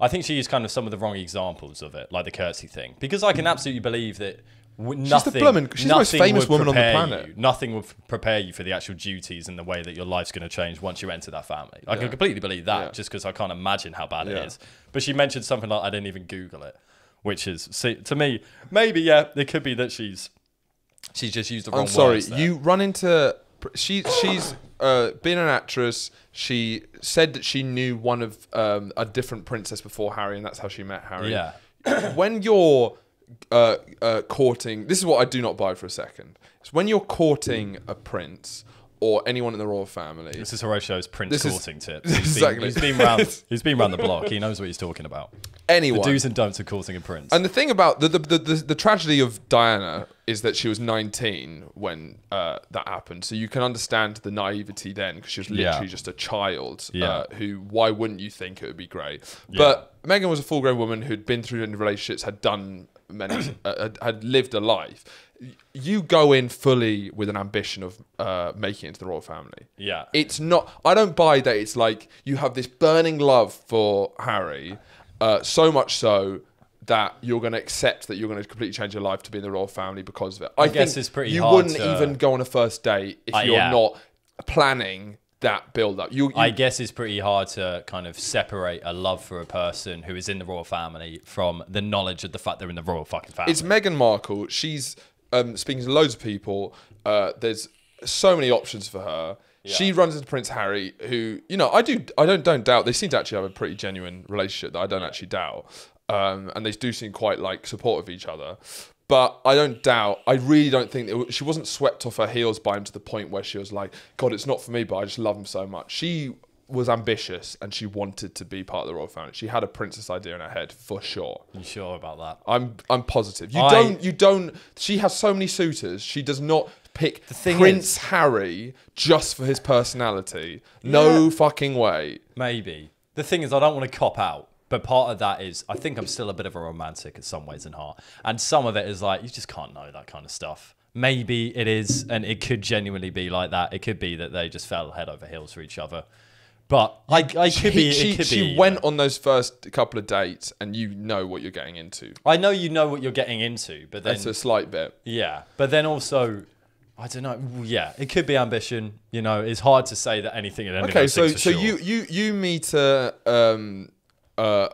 I think she used kind of some of the wrong examples of it, like the curtsy thing. Because I can absolutely believe that nothing... She's the most famous woman on the planet. Nothing will prepare you for the actual duties and the way that your life's going to change once you enter that family. I can completely believe that, just because I can't imagine how bad it is. But she mentioned something like, I didn't even Google it, which is, to me, maybe, it could be that she's just used the wrong words. I'm sorry, you run into... She's been an actress. She said that she knew one of a different princess before Harry, and that's how she met Harry. Yeah. When you're courting, this is what I do not buy for a second. It's when you're courting a prince or anyone in the royal family. This is Horatio's prince courting tips. Exactly. He's been around the block. He knows what he's talking about. Anyone. The do's and don'ts of courting a prince. And the thing about the tragedy of Diana is that she was 19 when that happened. So you can understand the naivety then, because she was literally just a child who, why wouldn't you think it would be great? Yeah. But Meghan was a full-grown woman who'd been through relationships, had done many, had lived a life. You go in fully with an ambition of making it into the royal family. Yeah. It's not... I don't buy that it's like you have this burning love for Harry... so much so that you're going to accept that you're going to completely change your life to be in the royal family because of it. I guess it's pretty hard. You wouldn't even go on a first date if you're not planning that build-up. I guess it's pretty hard to kind of separate a love for a person who is in the royal family from the knowledge of the fact they're in the royal fucking family. It's Meghan Markle. She's speaking to loads of people. There's so many options for her. Yeah. She runs into Prince Harry, who, you know, I don't doubt. They seem to actually have a pretty genuine relationship that I don't actually doubt. And they do seem quite like supportive of each other. But I don't doubt. I really don't think she wasn't swept off her heels by him to the point where she was like, God, it's not for me, but I just love him so much. She was ambitious and she wanted to be part of the royal family. She had a princess idea in her head for sure. You sure about that? I'm positive. You don't. She has so many suitors. She does not pick Prince Harry just for his personality. No fucking way. Maybe. The thing is, I don't want to cop out, but part of that is I think I'm still a bit of a romantic in some ways in heart. And some of it is like, you just can't know that kind of stuff. Maybe it is, and it could genuinely be like that. It could be that they just fell head over heels for each other. But she went on those first couple of dates, and you know what you're getting into. I know you know what you're getting into, but then... That's a slight bit. Yeah, but then also... I don't know. Yeah, it could be ambition. You know, it's hard to say that anything. Okay, so you meet a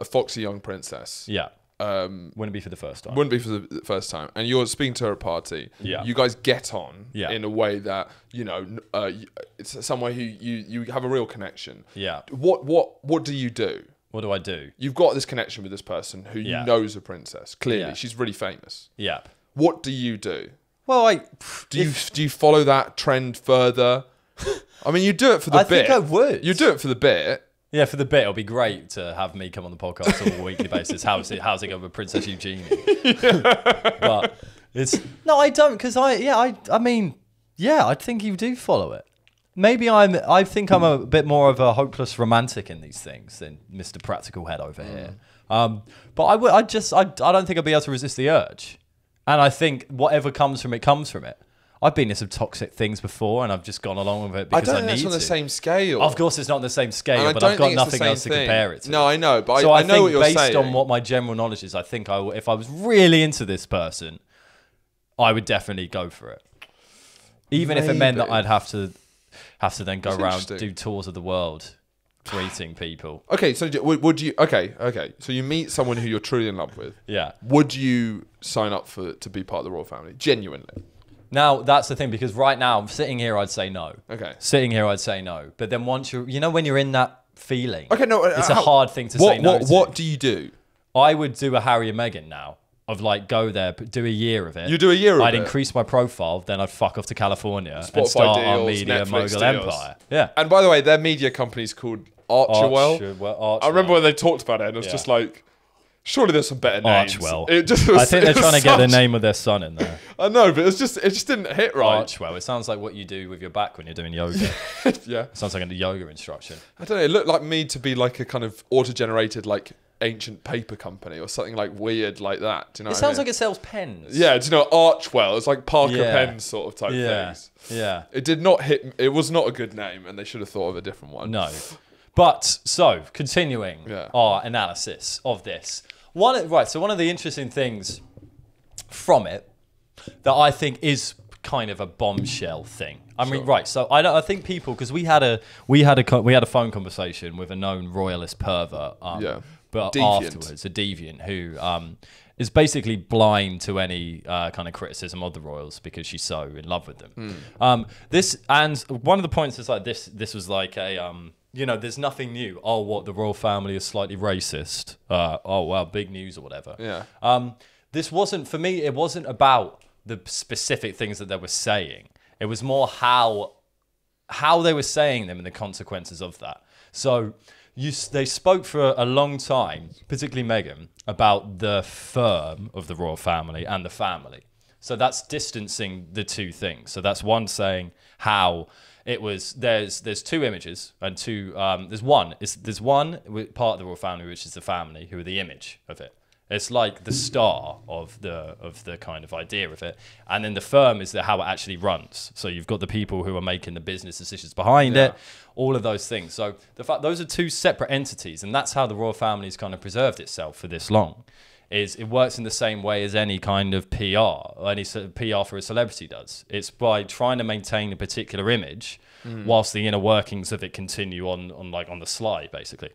foxy young princess. Yeah. Wouldn't be for the first time. Wouldn't be for the first time, and you're speaking to her at a party. Yeah. You guys get on in a way that you know. It's someone who you have a real connection. Yeah. What do you do? What do I do? You've got this connection with this person who you know is a princess. Clearly, she's really famous. Yeah. What do you do? Well, do you follow that trend further? I mean, you do it for the bit. I think I would. You do it for the bit. Yeah, for the bit, it'll be great to have me come on the podcast on a weekly basis. How's it going with Princess Eugenie? But no, I don't, because I mean, I think you do follow it. Maybe I think I'm a bit more of a hopeless romantic in these things than Mr. Practical Head over here. But I don't think I'd be able to resist the urge. And I think whatever comes from it, comes from it. I've been in some toxic things before, and I've just gone along with it because I don't think that's need on the to. same scale. Of course, it's not on the same scale, And but I I've don't got think it's nothing the else to same thing. compare it to. No, I know, but So I know think what you're based saying. on what my general knowledge is, I think if I was really into this person, I would definitely go for it. Even if it meant that I'd have to then go around, do tours of the world, greeting people. Okay, so would you? Okay. So you meet someone who you're truly in love with. Yeah. Would you sign up to be part of the royal family? Genuinely. Now, that's the thing, because right now, I'm sitting here, I'd say no. Okay. Sitting here, I'd say no. But then once when you're in that feeling, okay, no, it's a hard thing to say no to. What do you do? I would do a Harry and Meghan now. Of like, go there, do a year of it. You do a year of it? I'd increase my profile, then I'd fuck off to California Spotify and start our deals, media Netflix mogul deals. empire. Yeah. And by the way, their media company's called Archewell. I remember when they talked about it, and it was just like, surely there's some better names. Archewell. I think they're trying to get the name of their son in there. I know, but it just didn't hit right. Archewell. It sounds like what you do with your back when you're doing yoga. Yeah. It sounds like a yoga instruction. I don't know. It looked like me to be like a kind of auto-generated like ancient paper company or something like weird like that. Do you know? It sounds like it sells pens. Yeah. Do you know Archewell? It's like Parker Pens sort of type things. Yeah. It did not hit. It was not a good name, and they should have thought of a different one. No. But so continuing our analysis of this. So one of the interesting things from it that I think is kind of a bombshell thing. I mean, so I think people, because we had a phone conversation with a known royalist pervert. But deviant. Afterwards, a deviant who is basically blind to any kind of criticism of the royals because she's so in love with them. This, and one of the points is like this. This was like a there's nothing new. Oh, what, the royal family is slightly racist. Oh, well, big news or whatever. Yeah. This wasn't, for me, it wasn't about the specific things that they were saying. It was more how they were saying them and the consequences of that. So they spoke for a long time, particularly Meghan, about the firm of the royal family and the family. So that's distancing the two things. So that's one saying how it was. There's two images and two. There's one part of the royal family, which is the family, who are the image of it. It's like the star of the kind of idea of it, and then the firm is how it actually runs. So you've got the people who are making the business decisions behind it, all of those things. So the fact those are two separate entities, and that's how the royal family's kind of preserved itself for this long. Is it works in the same way as any kind of PR, or any sort of PR for a celebrity does. It's by trying to maintain a particular image, whilst the inner workings of it continue on the slide, basically.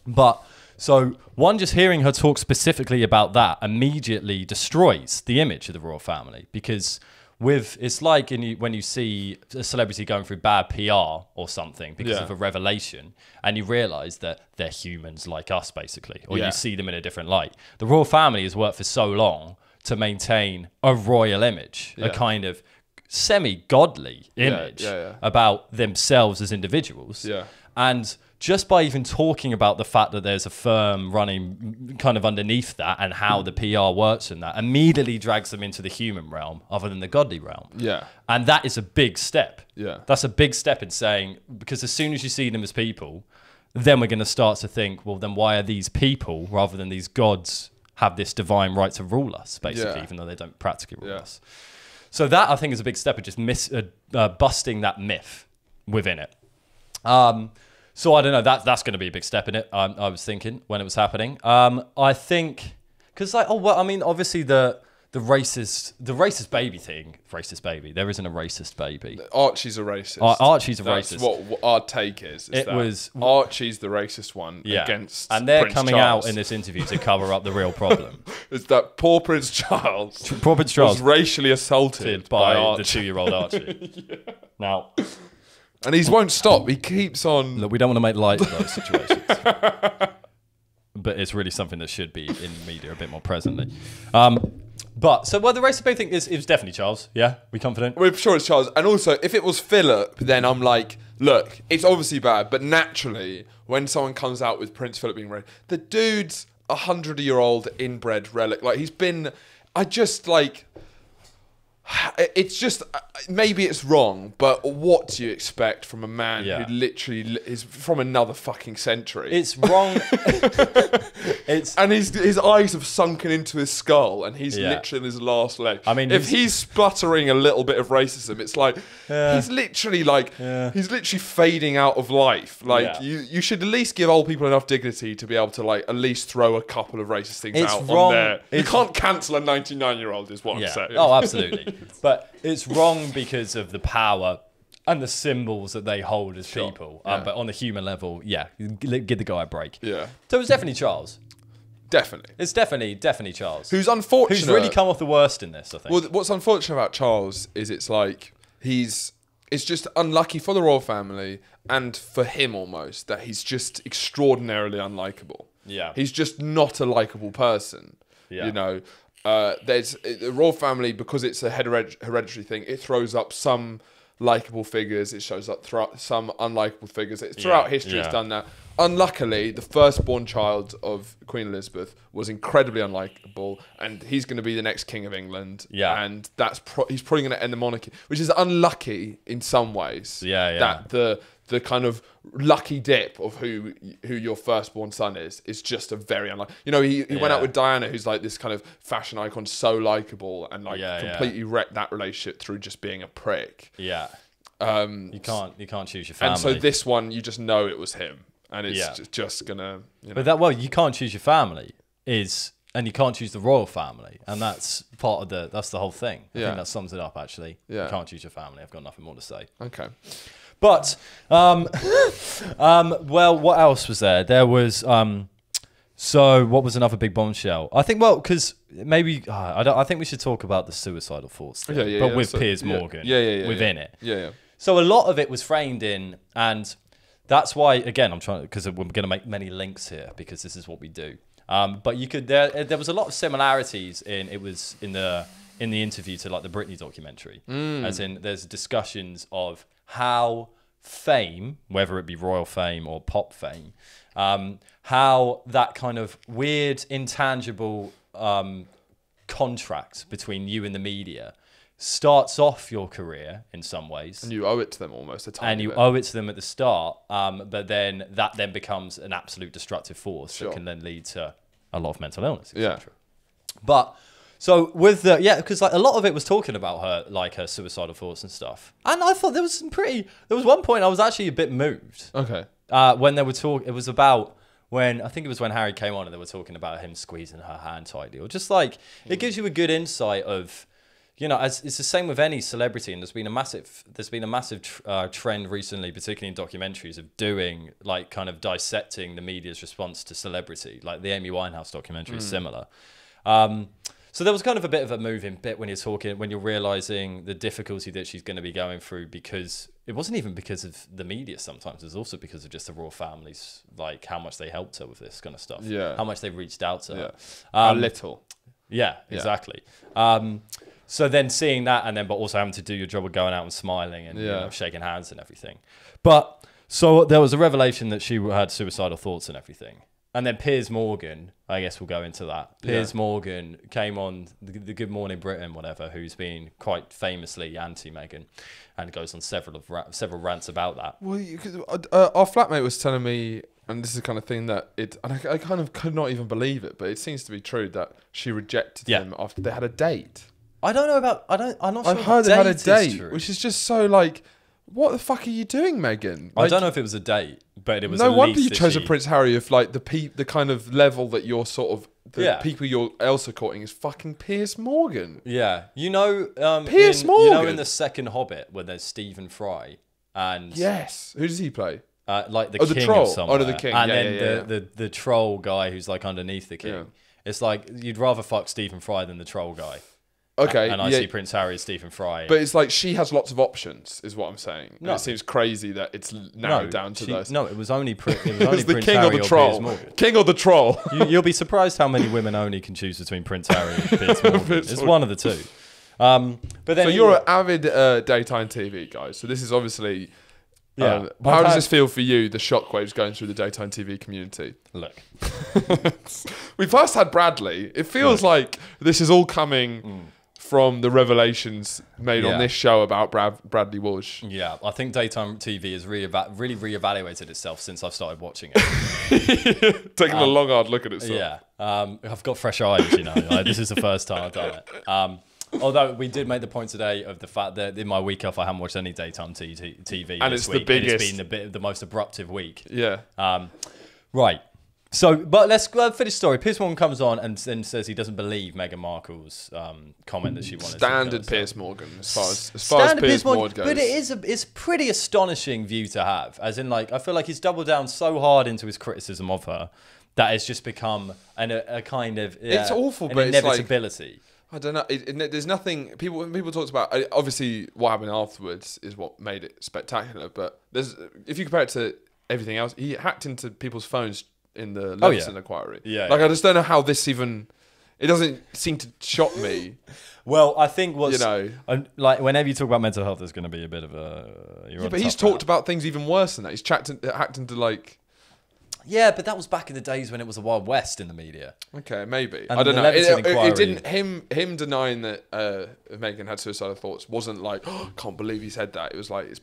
But so just hearing her talk specifically about that immediately destroys the image of the royal family, because it's like when you see a celebrity going through bad PR or something because of a revelation, and you realise that they're humans like us, basically, or you see them in a different light. The royal family has worked for so long to maintain a royal image, a kind of semi-godly image about themselves as individuals. Yeah. And just by even talking about the fact that there's a firm running kind of underneath that and how the PR works in that immediately drags them into the human realm other than the godly realm. Yeah. And that is a big step. Yeah. That's a big step in saying, because as soon as you see them as people, then we're going to start to think, well, then why are these people, rather than these gods, have this divine right to rule us, basically, even though they don't practically rule us. So that, I think, is a big step of just busting that myth within it. So I don't know, that's going to be a big step in it, I was thinking, when it was happening. I think, because obviously the racist baby thing, there isn't a racist baby. Archie's a racist. Archie's a That's racist. what our take is. Archie's the racist one against and they're Prince coming Charles. out in this interview to cover up the real problem. It's that poor Prince Charles. Was racially assaulted by the 2-year-old Archie. Now... And he won't stop. He keeps on... Look, we don't want to make light of those situations. But it's really something that should be in media a bit more presently. The racist baby thing is definitely Charles. Yeah? We confident? We're sure it's Charles. And also, if it was Philip, then I'm like, look, it's obviously bad, but naturally, when someone comes out with Prince Philip being raised, the dude's 100-year-old inbred relic. Like, he's been... It's just, maybe it's wrong, but what do you expect from a man who literally is from another fucking century? It's wrong. and his eyes have sunken into his skull, and he's literally in his last leg. I mean, if he's sputtering a little bit of racism, it's like he's literally fading out of life. Like you should at least give old people enough dignity to be able to like at least throw a couple of racist things out on there. You can't cancel a 99-year-old, is what I'm saying. Oh, absolutely. But it's wrong because of the power and the symbols that they hold as people. But on the human level, give the guy a break. Yeah. So it's definitely Charles. Definitely. It's definitely Charles. Who's unfortunate. Who's really come off the worst in this, I think. Well, what's unfortunate about Charles is it's like it's just unlucky for the royal family and for him almost that he's just extraordinarily unlikable. Yeah. He's just not a likable person. Yeah. You know, there's the royal family, because it's a hereditary thing, it throws up some likable figures, it shows up some unlikable figures. Throughout history, it's done that. Unluckily, the firstborn child of Queen Elizabeth was incredibly unlikable, and he's going to be the next king of England. Yeah, and he's probably going to end the monarchy, which is unlucky in some ways. That the kind of lucky dip of who your firstborn son is just a very unlucky. You know, he went out with Diana, who's like this kind of fashion icon, so likable, and like completely wrecked that relationship through just being a prick. Yeah. You can't choose your family. And so this one, you just know it was him, and it's just gonna. You know. But you can't choose your family and you can't choose the royal family, and that's that's the whole thing. I think that sums it up. Actually, you can't choose your family. I've got nothing more to say. Okay. But, well, what else was there? There was, so what was another big bombshell? I think, because maybe, I think we should talk about the suicidal thoughts thing, but with Piers Morgan within it. Yeah. So a lot of it was framed in, and that's why, again, because we're going to make many links here, because this is what we do. But there was a lot of similarities in the interview to like the Britney documentary, as in there's discussions of how fame, whether it be royal fame or pop fame, how that kind of weird, intangible contract between you and the media starts off your career in some ways. And you owe it to them almost a tiny And you bit. owe it to them at the start, but then that becomes an absolute destructive force that can then lead to a lot of mental illness, etc. But... So with because like a lot of it was talking about her, like her suicidal thoughts and stuff. And I thought there was one point I was actually a bit moved. Okay. When they were talking, it was about when Harry came on and they were talking about him squeezing her hand tightly, or just like, it gives you a good insight of, you know, as it's the same with any celebrity, and there's been a massive trend recently, particularly in documentaries, of doing like kind of dissecting the media's response to celebrity. Like the Amy Winehouse documentary is similar. So there was kind of a bit of a moving bit when you're realizing the difficulty that she's going to be going through, because it wasn't even because of the media sometimes. It was also because of just the royal families, like how much they helped her with this kind of stuff. Yeah. How much they reached out to her. A little. Yeah, exactly. So then seeing that, and then but also having to do your job of going out and smiling and you know, shaking hands and everything. But so there was a revelation that she had suicidal thoughts and everything. And then Piers Morgan, I guess we'll go into that. Piers Morgan came on the Good Morning Britain, whatever, who's been quite famously anti-Meghan, and goes on several rants about that. Well, our flatmate was telling me, and this is the kind of thing that I kind of could not even believe it, but it seems to be true that she rejected him after they had a date. I'm not sure. I've heard they had a date, which is just so like, what the fuck are you doing, Meghan? Like, I don't know if it was a date, but it was. No wonder you chose a Prince Harry of like the kind of level that you're sort of people you're Elsa courting is fucking Piers Morgan. Yeah, you know, Piers Morgan. You know, in the second Hobbit where there's Stephen Fry and who does he play? Like the king the troll. Of somewhere. The king. And then the troll guy who's like underneath the king. Yeah. It's like you'd rather fuck Stephen Fry than the troll guy. Okay, and I see Prince Harry as Stephen Fry. But it's like she has lots of options, is what I'm saying. No. And it seems crazy that it's narrowed down to those. No, it was only Prince the king Harry or the troll. King or the troll. You'll be surprised how many women only can choose between Prince Harry and Piers Morgan. It's one of the two. But then so you're an avid daytime TV guy. So this is obviously... how does this feel for you, the shockwaves going through the daytime TV community? Look. We first had Bradley. It feels like this is all coming... from the revelations made on this show about Bradley Walsh. Yeah, I think daytime TV has really reevaluated itself since I've started watching it. Taking a long, hard look at itself. Yeah, I've got fresh eyes, you know. Like, this is the first time I've done it. Although we did make the point today of the fact that in my week off, I haven't watched any daytime TV and this it's week. The biggest. And it's been the most abruptive week. Yeah. Right. So, but let's finish the story. Piers Morgan comes on and then says he doesn't believe Meghan Markle's comment that she wanted. Standard Piers Morgan, as far as Piers Morgan goes. But it's a pretty astonishing view to have. As in, like, I feel like he's doubled down so hard into his criticism of her that it's just become a kind of it's awful, an but inevitability. It's like, I don't know. There's nothing. When people talked about, obviously what happened afterwards is what made it spectacular. But if you compare it to everything else, he hacked into people's phones in the Leveson inquiry. Yeah, like I just don't know how this even. It doesn't seem to shock me. Well, I think what's like whenever you talk about mental health, there's going to be a bit of a. But he's talked about things even worse than that. He's hacked into like. Yeah, but that was back in the days when it was the Wild West in the media. Okay, maybe. And I don't know. It didn't him denying that Meghan had suicidal thoughts wasn't like, oh, can't believe he said that. It was like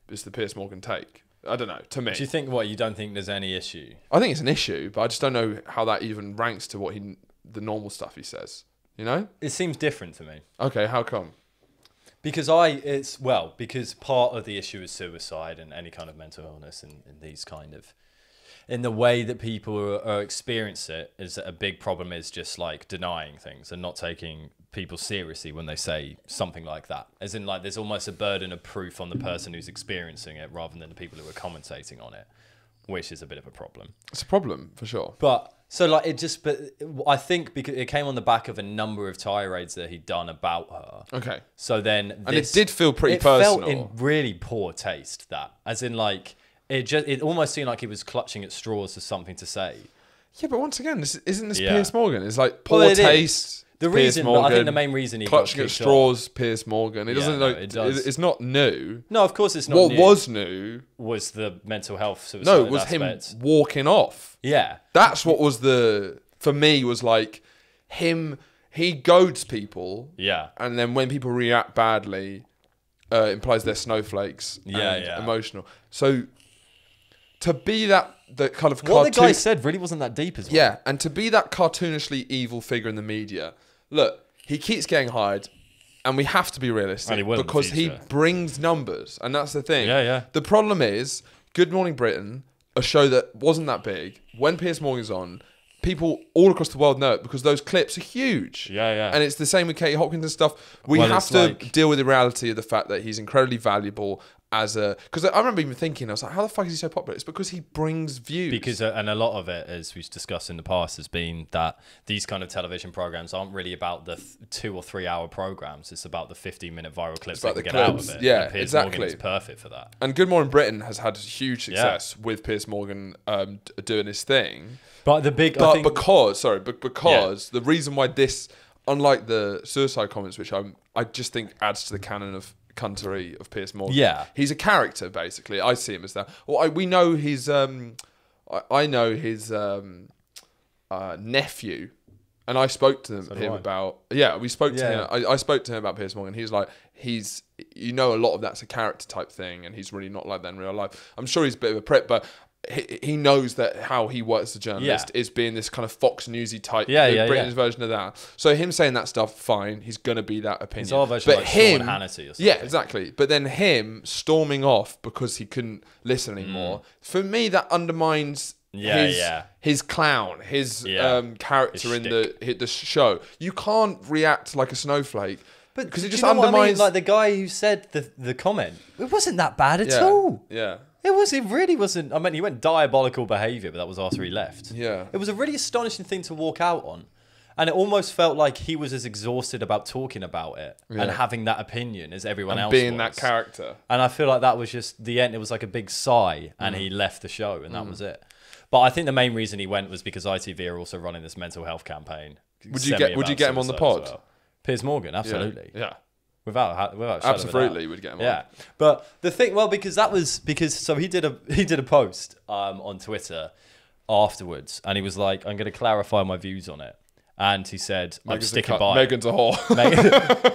it's the Piers Morgan take. I don't know. To me, do you think you don't think there's any issue? I think it's an issue, but I just don't know how that even ranks to what the normal stuff he says. You know, it seems different to me. Okay, how come? Because because part of the issue is suicide and any kind of mental illness and these kind of. In the way that people are experience it, is that a big problem is just like denying things and not taking people seriously when they say something like that. As in, like, there's almost a burden of proof on the person who's experiencing it rather than the people who are commentating on it, which is a bit of a problem. It's a problem for sure. But I think because it came on the back of a number of tirades that he'd done about her. Okay. So then, it did feel pretty personal. It felt in really poor taste. That, as in, like. It almost seemed like he was clutching at straws for something to say. Yeah, but once again, isn't this Piers Morgan? It's like poor taste. The reason, I think the main reason he clutching at straws, Piers Morgan. It doesn't like it does. It's not new. No, of course it's not. What was new was the mental health suicide. No, it was him walking off. Yeah, that's what was for me was like him. He goads people. Yeah, and then when people react badly, implies they're snowflakes. And emotional. So. To be the kind of what the guy said really wasn't that deep as well. Yeah, and to be that cartoonishly evil figure in the media. Look, he keeps getting hired, and we have to be realistic because he brings numbers, and that's the thing. Yeah. The problem is, Good Morning Britain, a show that wasn't that big, when Piers Morgan's on, people all across the world know it because those clips are huge. Yeah. And it's the same with Katie Hopkins and stuff. We have to deal with the reality of the fact that he's incredibly valuable because I remember even thinking, I was like, how the fuck is he so popular? It's because he brings views. Because and a lot of it, as we've discussed in the past, has been that these kind of television programs aren't really about the 2 or 3 hour programs. It's about the 15-minute viral clips that get out of it. Yeah, and Piers exactly. Morgan is perfect for that. And Good Morning Britain has had huge success with Piers Morgan doing his thing. But because the reason why this, unlike the suicide comments, which I just think adds to the canon of cuntery of Piers Morgan. Yeah, he's a character basically. I see him as that. Well, we know his. I know his nephew, and I spoke to him about. Yeah, we spoke to him. I spoke to him about Piers Morgan. He was like, a lot of that's a character type thing, and he's really not like that in real life. I'm sure he's a bit of a prick, but. He knows that how he works as a journalist is being this kind of Fox Newsy type, Britain's version of that. So him saying that stuff, fine, he's gonna be that opinion. It's our version of like Sean Hannity or something. Yeah, exactly. But then him storming off because he couldn't listen anymore. For me, that undermines his clown, his character in the show. You can't react like a snowflake. But because it just undermines. I mean? Like the guy who said the comment, it wasn't that bad at all. Yeah. It really wasn't. I mean, he went diabolical behaviour, but that was after he left. Yeah. It was a really astonishing thing to walk out on. And it almost felt like he was as exhausted about talking about it and having that opinion as everyone else being that character. And I feel like that was just the end. It was like a big sigh and he left the show and that was it. But I think the main reason he went was because ITV are also running this mental health campaign. Would you get him on the pod? Well. Piers Morgan, absolutely. Yeah. Without absolutely would get him on. Yeah. But the thing, so he did a post on Twitter afterwards and he was like, I'm going to clarify my views on it. And he said, I'm sticking by Meghan's a whore.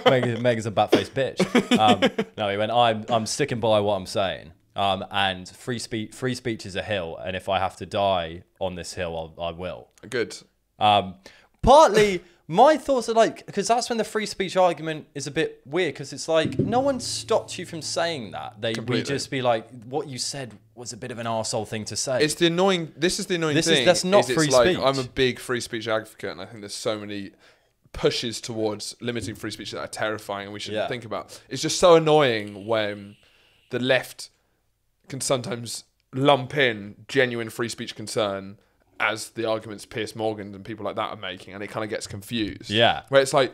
Meghan's a bat-faced bitch. No, he went, I'm sticking by what I'm saying. And free speech is a hill, and if I have to die on this hill, I will. Good. Partly, my thoughts are like, because that's when the free speech argument is a bit weird, because it's like, no one stopped you from saying that. They would just be like, what you said was a bit of an arsehole thing to say. It's the annoying, this is the annoying thing. That's not free speech. I'm a big free speech advocate, and I think there's so many pushes towards limiting free speech that are terrifying and we shouldn't think about. It's just so annoying when the left can sometimes lump in genuine free speech concern as the arguments Piers Morgan and people like that are making, and it kind of gets confused. Yeah. Where it's like,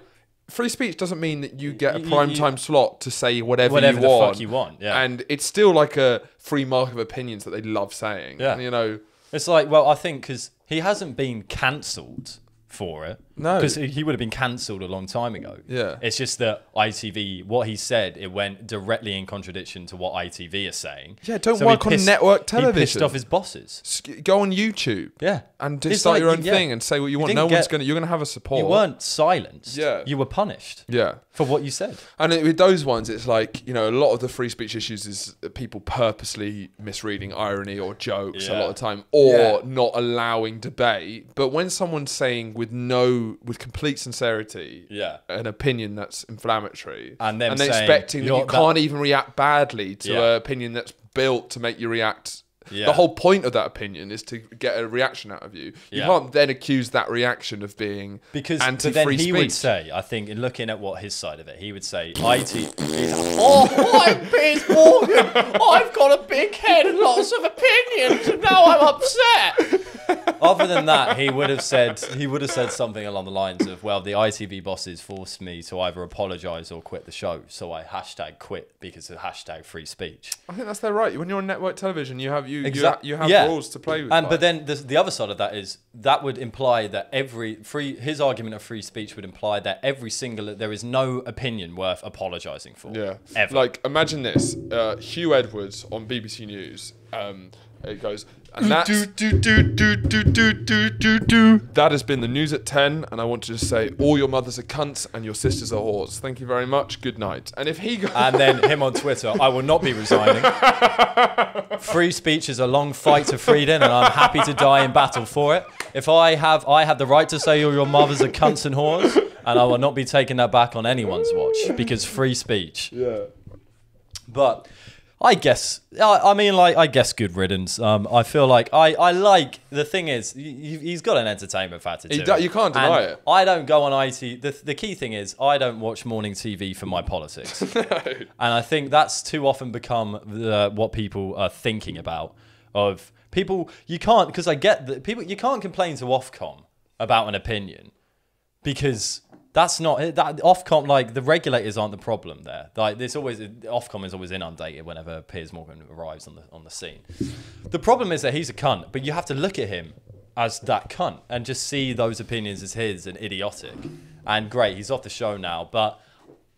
free speech doesn't mean that you get a prime time slot to say whatever the fuck you want. Yeah. And it's still like a free market of opinions that they love saying. Yeah. And, you know, it's like, well, I think because he hasn't been cancelled for it. No. Because he would have been cancelled a long time ago. Yeah. It's just that ITV, what he said, it went directly in contradiction to what ITV is saying. Yeah, don't work on network television. He pissed off his bosses. Go on YouTube. Yeah. And just start your own thing and say what you want. No one's going to... You're going to have a support. You weren't silenced. Yeah. You were punished. Yeah. For what you said. And with those ones, it's like, you know, a lot of the free speech issues is people purposely misreading irony or jokes a lot of the time, or not allowing debate. But when someone's saying with complete sincerity an opinion that's inflammatory, and then expecting that you can't even react badly to an opinion that's built to make you react. The whole point of that opinion is to get a reaction out of you. You can't then accuse that reaction of being anti-free speech. Then he would say, I think, in looking at what his side of it, he would say, oh, I'm Piers Morgan. I've got a big head and lots of opinions, and now I'm upset. Other than that, he would have said something along the lines of, well, the ITV bosses forced me to either apologise or quit the show, so I #quit because of #free speech. I think that's their right. When you're on network television, you have rules to play with. But then the other side of that is that would imply that his argument of free speech would imply that there is no opinion worth apologising for. Yeah, ever. Like, imagine this: Hugh Edwards on BBC News. It goes, and that has been the news at 10, and I want to just say, all your mothers are cunts and your sisters are whores. Thank you very much. Good night. And if he goes... And then him on Twitter, I will not be resigning. Free speech is a long fight to freedom, and I'm happy to die in battle for it. If I have the right to say all your mothers are cunts and whores, and I will not be taking that back on anyone's watch, because free speech. Yeah. But... I guess good riddance. I feel like I like, the thing is, he's got an entertainment factor to it. You can't deny it. I don't go on IT. The key thing is, I don't watch morning TV for my politics. No. And I think that's too often become what people are thinking about. Of people, you can't, because I get that people, you can't complain to Ofcom about an opinion, because... That's not that Ofcom. Like, the regulators aren't the problem there. Like, Ofcom is always inundated whenever Piers Morgan arrives on the scene. The problem is that he's a cunt, but you have to look at him as that cunt and just see those opinions as his and idiotic. And great, he's off the show now. But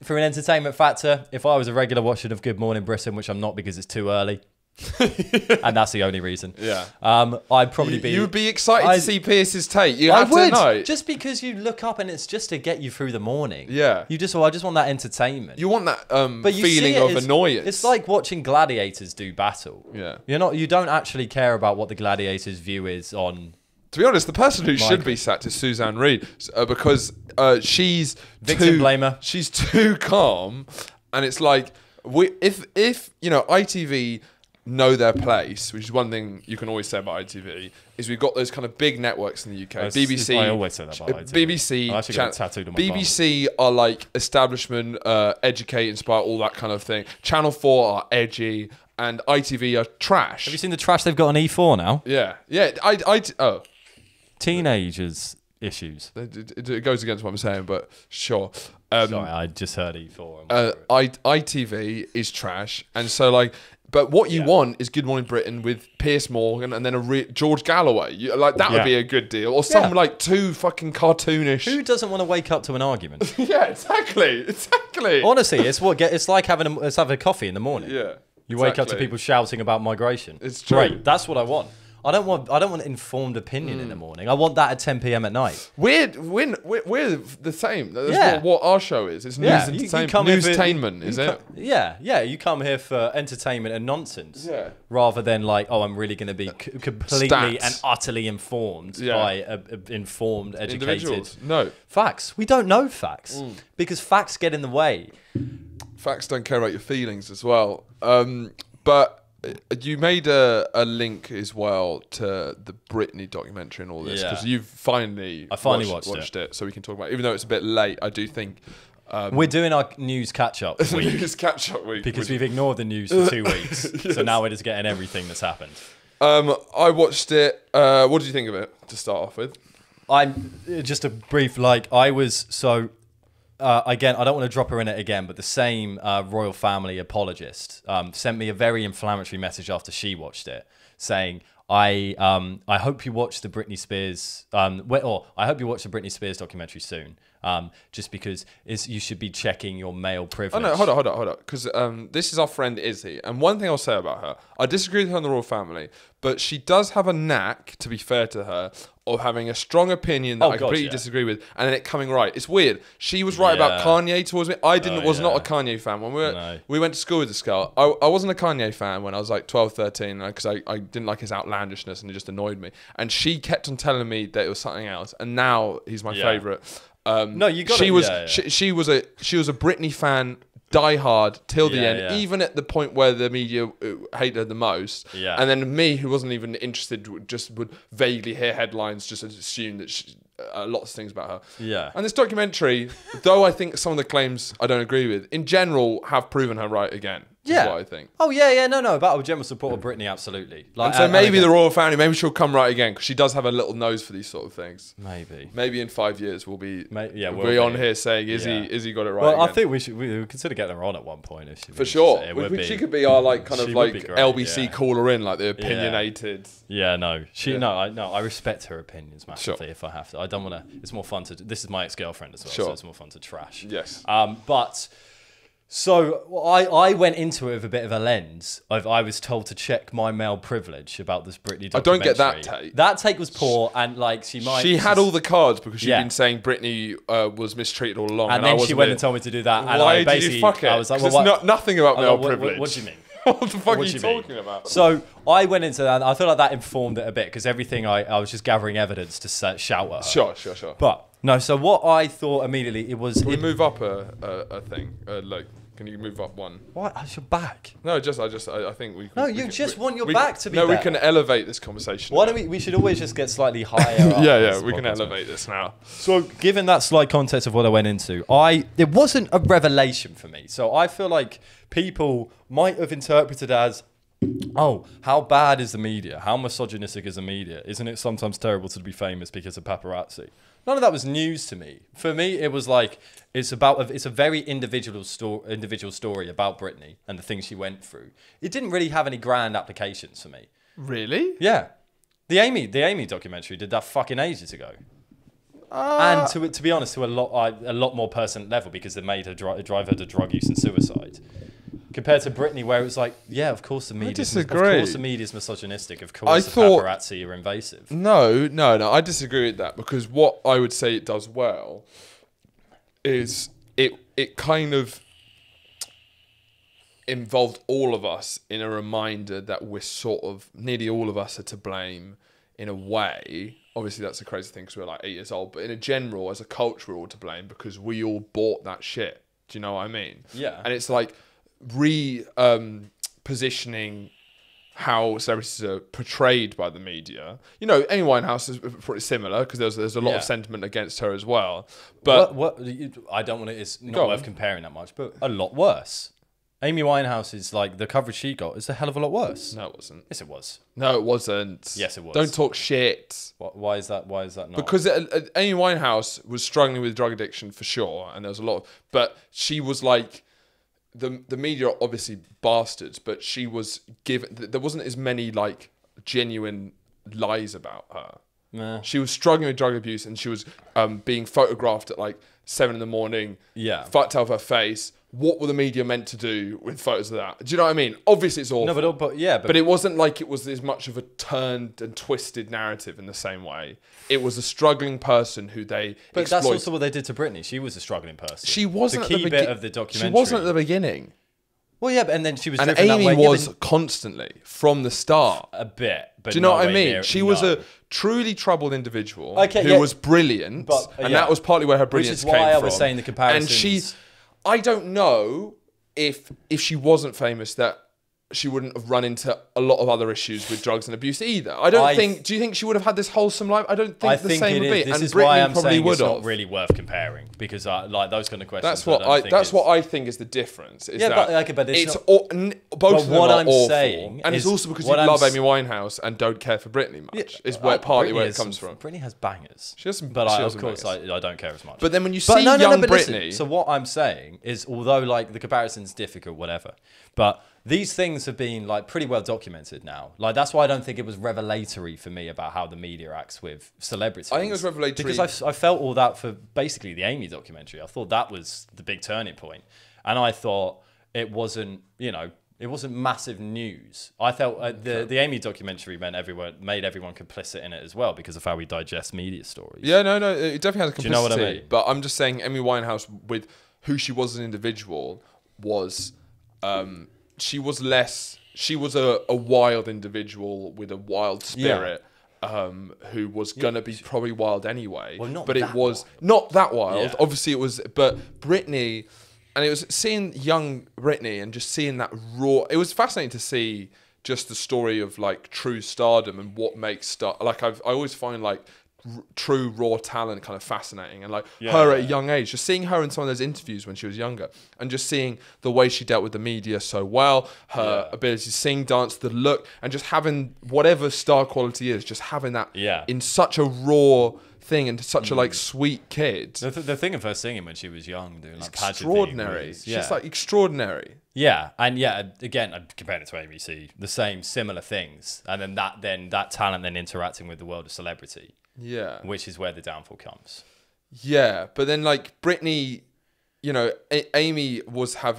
for an entertainment factor, if I was a regular watcher of Good Morning Britain, which I'm not because it's too early. And that's the only reason. Yeah. I'd probably be... You would be excited to see Pierce's take. I would. Just because you look up and it's just to get you through the morning. Yeah. I just want that entertainment. You want that feeling of annoyance. It's like watching gladiators do battle. Yeah. You don't actually care about what the gladiators' view is on... To be honest, the person who should be sacked is Suzanne Reid, because she's victim blamer. She's too calm, and it's like if ITV know their place, which is one thing you can always say about ITV, is we've got those kind of big networks in the UK. BBC. I always say that about ITV. BBC are like establishment, educate, inspire, all that kind of thing. Channel 4 are edgy, and ITV are trash. Have you seen the trash they've got on E4 now? Yeah. Teenagers issues. It goes against what I'm saying, but sure. Sorry, I just heard E4. ITV is trash, and so like... But what you want is Good Morning Britain with Piers Morgan and then George Galloway. That would be a good deal. Or some like too fucking cartoonish. Who doesn't want to wake up to an argument? Yeah, exactly. Honestly, it's like having a coffee in the morning. Yeah. You wake up to people shouting about migration. It's true. Great. That's what I want. I don't want an informed opinion in the morning. I want that at 10 p.m. at night. We're the same. That's what our show is. It's news entertainment, is it? Yeah. You come here for entertainment and nonsense, rather than like, oh, I'm really going to be completely and utterly informed by informed, educated facts. We don't know facts because facts get in the way. Facts don't care about your feelings as well. But you made a link as well to the Britney documentary and all this because you've finally watched it, so we can talk about it. Even though it's a bit late, I do think we're doing our news catch-up week. News catch-up week because we've ignored the news for 2 weeks, so now we're just getting everything that's happened. I watched it. What did you think of it to start off with? I'm just a brief I was so. Again, I don't want to drop her in it again, but the same royal family apologist sent me a very inflammatory message after she watched it, saying, I hope you watch the Britney Spears, I hope you watch the Britney Spears documentary soon, just because you should be checking your male privilege. Oh, no, hold on. Because this is our friend Izzy. And one thing I'll say about her, I disagree with her on the royal family, but she does have a knack, to be fair to her, of having a strong opinion that I completely disagree with, and then it coming right. It's weird. She was right about Kanye towards me. I was not a Kanye fan. When we went to school with this girl, I wasn't a Kanye fan when I was like 12, 13, because I didn't like his outlandishness and it just annoyed me. And she kept on telling me that it was something else, and now he's my favourite. No, you got she was a Britney fan, die hard till the end, even at the point where the media hated her the most. And then me, who wasn't even interested, just would vaguely hear headlines, just assume that a lot of things about her. And this documentary, though I think some of the claims I don't agree with, in general have proven her right again. Is what I think. Oh no, about a general support of Britney, absolutely. Like, and so maybe the royal family, maybe she'll come right again because she does have a little nose for these sort of things. Maybe in 5 years we'll be on here saying Izzy got it right. Well, again. I think we would consider getting her on at one point if she for sure. She could be our LBC caller in, like the opinionated. I respect her opinions massively. If I have to, I don't want to. It's more fun to. This is my ex-girlfriend as well, so it's more fun to trash. Yes. So I went into it with a bit of a lens of I was told to check my male privilege about this Britney documentary. I don't get that take. That take was poor, and like she had all the cards because she'd been saying Britney was mistreated all along, and then she went and told me to do that. And why did you fuck it? I was like, well, nothing about male privilege. What do you mean? What the fuck are you talking about? So I went into that, and I feel like that informed it a bit because everything I was just gathering evidence to shout at her. Sure. But no, so what I thought immediately, it was... Can we move up a thing? Can you move up one? What? How's your back? No, I think we... No, you just want your back to be better. No, we can elevate this conversation. Why don't we should always just get slightly higher up. We can elevate this now. So, given that slight context of what I went into, it wasn't a revelation for me. So, I feel like people might have interpreted as, oh, how bad is the media? How misogynistic is the media? Isn't it sometimes terrible to be famous because of paparazzi? None of that was news to me. For me, it was like it's a very individual story about Britney and the things she went through. It didn't really have any grand applications for me. Really? Yeah, the Amy documentary did that fucking ages ago. And to be honest, to a lot more personal level because they made her drive her to drug use and suicide. Compared to Britney, where it was like, yeah, of course the media is misogynistic. Of course the paparazzi are invasive. No, I disagree with that because what I would say it does well is it kind of involved all of us in a reminder that we're nearly all of us are to blame in a way. Obviously, that's a crazy thing because we're like 8 years old, but in a general, as a culture, we're all to blame because we all bought that shit. Do you know what I mean? Yeah. And it's like positioning how celebrities are portrayed by the media. You know, Amy Winehouse is pretty similar because there's a lot of sentiment against her as well. But I don't want to. It's not worth comparing that much, but a lot worse. Amy Winehouse is like the coverage she got is a hell of a lot worse. No, it wasn't. Yes, it was. No, it wasn't. Yes, it was. Don't talk shit. Why is that? Why is that not? Because Amy Winehouse was struggling with drug addiction for sure, and there was a lot. But she was like. The media are obviously bastards, but she was given. There wasn't as many like genuine lies about her. Nah. She was struggling with drug abuse, and she was being photographed at like 7 a.m. Yeah, fucked out of her face, what were the media meant to do with photos of that? Do you know what I mean? Obviously, it's awful. No, but it wasn't like it was as much of a turned and twisted narrative in the same way. It was a struggling person who they. But that's also what they did to Britney. She was a struggling person. She wasn't the key bit of the documentary. She wasn't at the beginning. Well, yeah, but and then she was. And driven Amy that way. was constantly from the start. A bit, but do you know what I mean? She was a truly troubled individual who was brilliant, and that was partly where her brilliance came from. Which is why I was saying the comparisons. And I don't know if she wasn't famous that she wouldn't have run into a lot of other issues with drugs and abuse either. I don't think. Do you think she would have had this wholesome life? I don't think the same would be. This and is Britney why I'm probably saying would it's have. not really worth comparing because like those kind of questions. That's what I think is the difference. Is but it's not, both of them are awful. Saying and it's also because you love Amy Winehouse and don't care for Britney much. Is partly where it comes from. Britney has bangers. She has, but of course I don't care as much. But then when you see young Britney, so what I'm saying is, although like the comparison's difficult, whatever, but these things have been like pretty well documented now. Like that's why I don't think it was revelatory for me about how the media acts with celebrities. I think it was revelatory because I felt all that for basically the Amy documentary. I thought that was the big turning point, and I thought it wasn't, it wasn't massive news. I felt the Amy documentary made everyone complicit in it as well because of how we digest media stories. Yeah, no, it definitely has a complicity. Do you know what I mean? But I'm just saying, Amy Winehouse, with who she was as an individual, was. She was a wild individual with a wild spirit, who was gonna be probably wild anyway. Well, it was not that wild. Yeah. Obviously, it was. But Britney, and it was seeing young Britney and just seeing that raw. It was fascinating to see just the story of like true stardom and what makes star. Like I always find like. True raw talent kind of fascinating, and like her at a young age, just seeing her in some of those interviews when she was younger and just seeing the way she dealt with the media so well, her ability to sing, dance, the look, and just having whatever star quality is, just having that in such a raw thing and such a like sweet kid. The thing of her singing when she was young, doing like extraordinary. It's just like extraordinary. Yeah, and again, I'm comparing it to ABC, the same similar things, and then that talent then interacting with the world of celebrity. Yeah. Which is where the downfall comes. Yeah, but then like Britney, Amy was had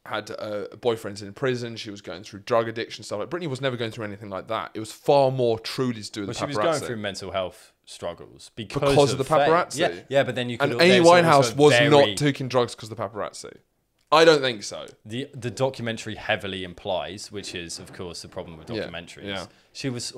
boyfriends in prison. She was going through drug addiction stuff. Like Britney was never going through anything like that. It was far more truly to do with the paparazzi. She was going through mental health struggles because of the paparazzi. Yeah, but then you could. And Amy Winehouse was not taking drugs because of the paparazzi. I don't think so. The documentary heavily implies, which is of course the problem with documentaries. Yeah. She was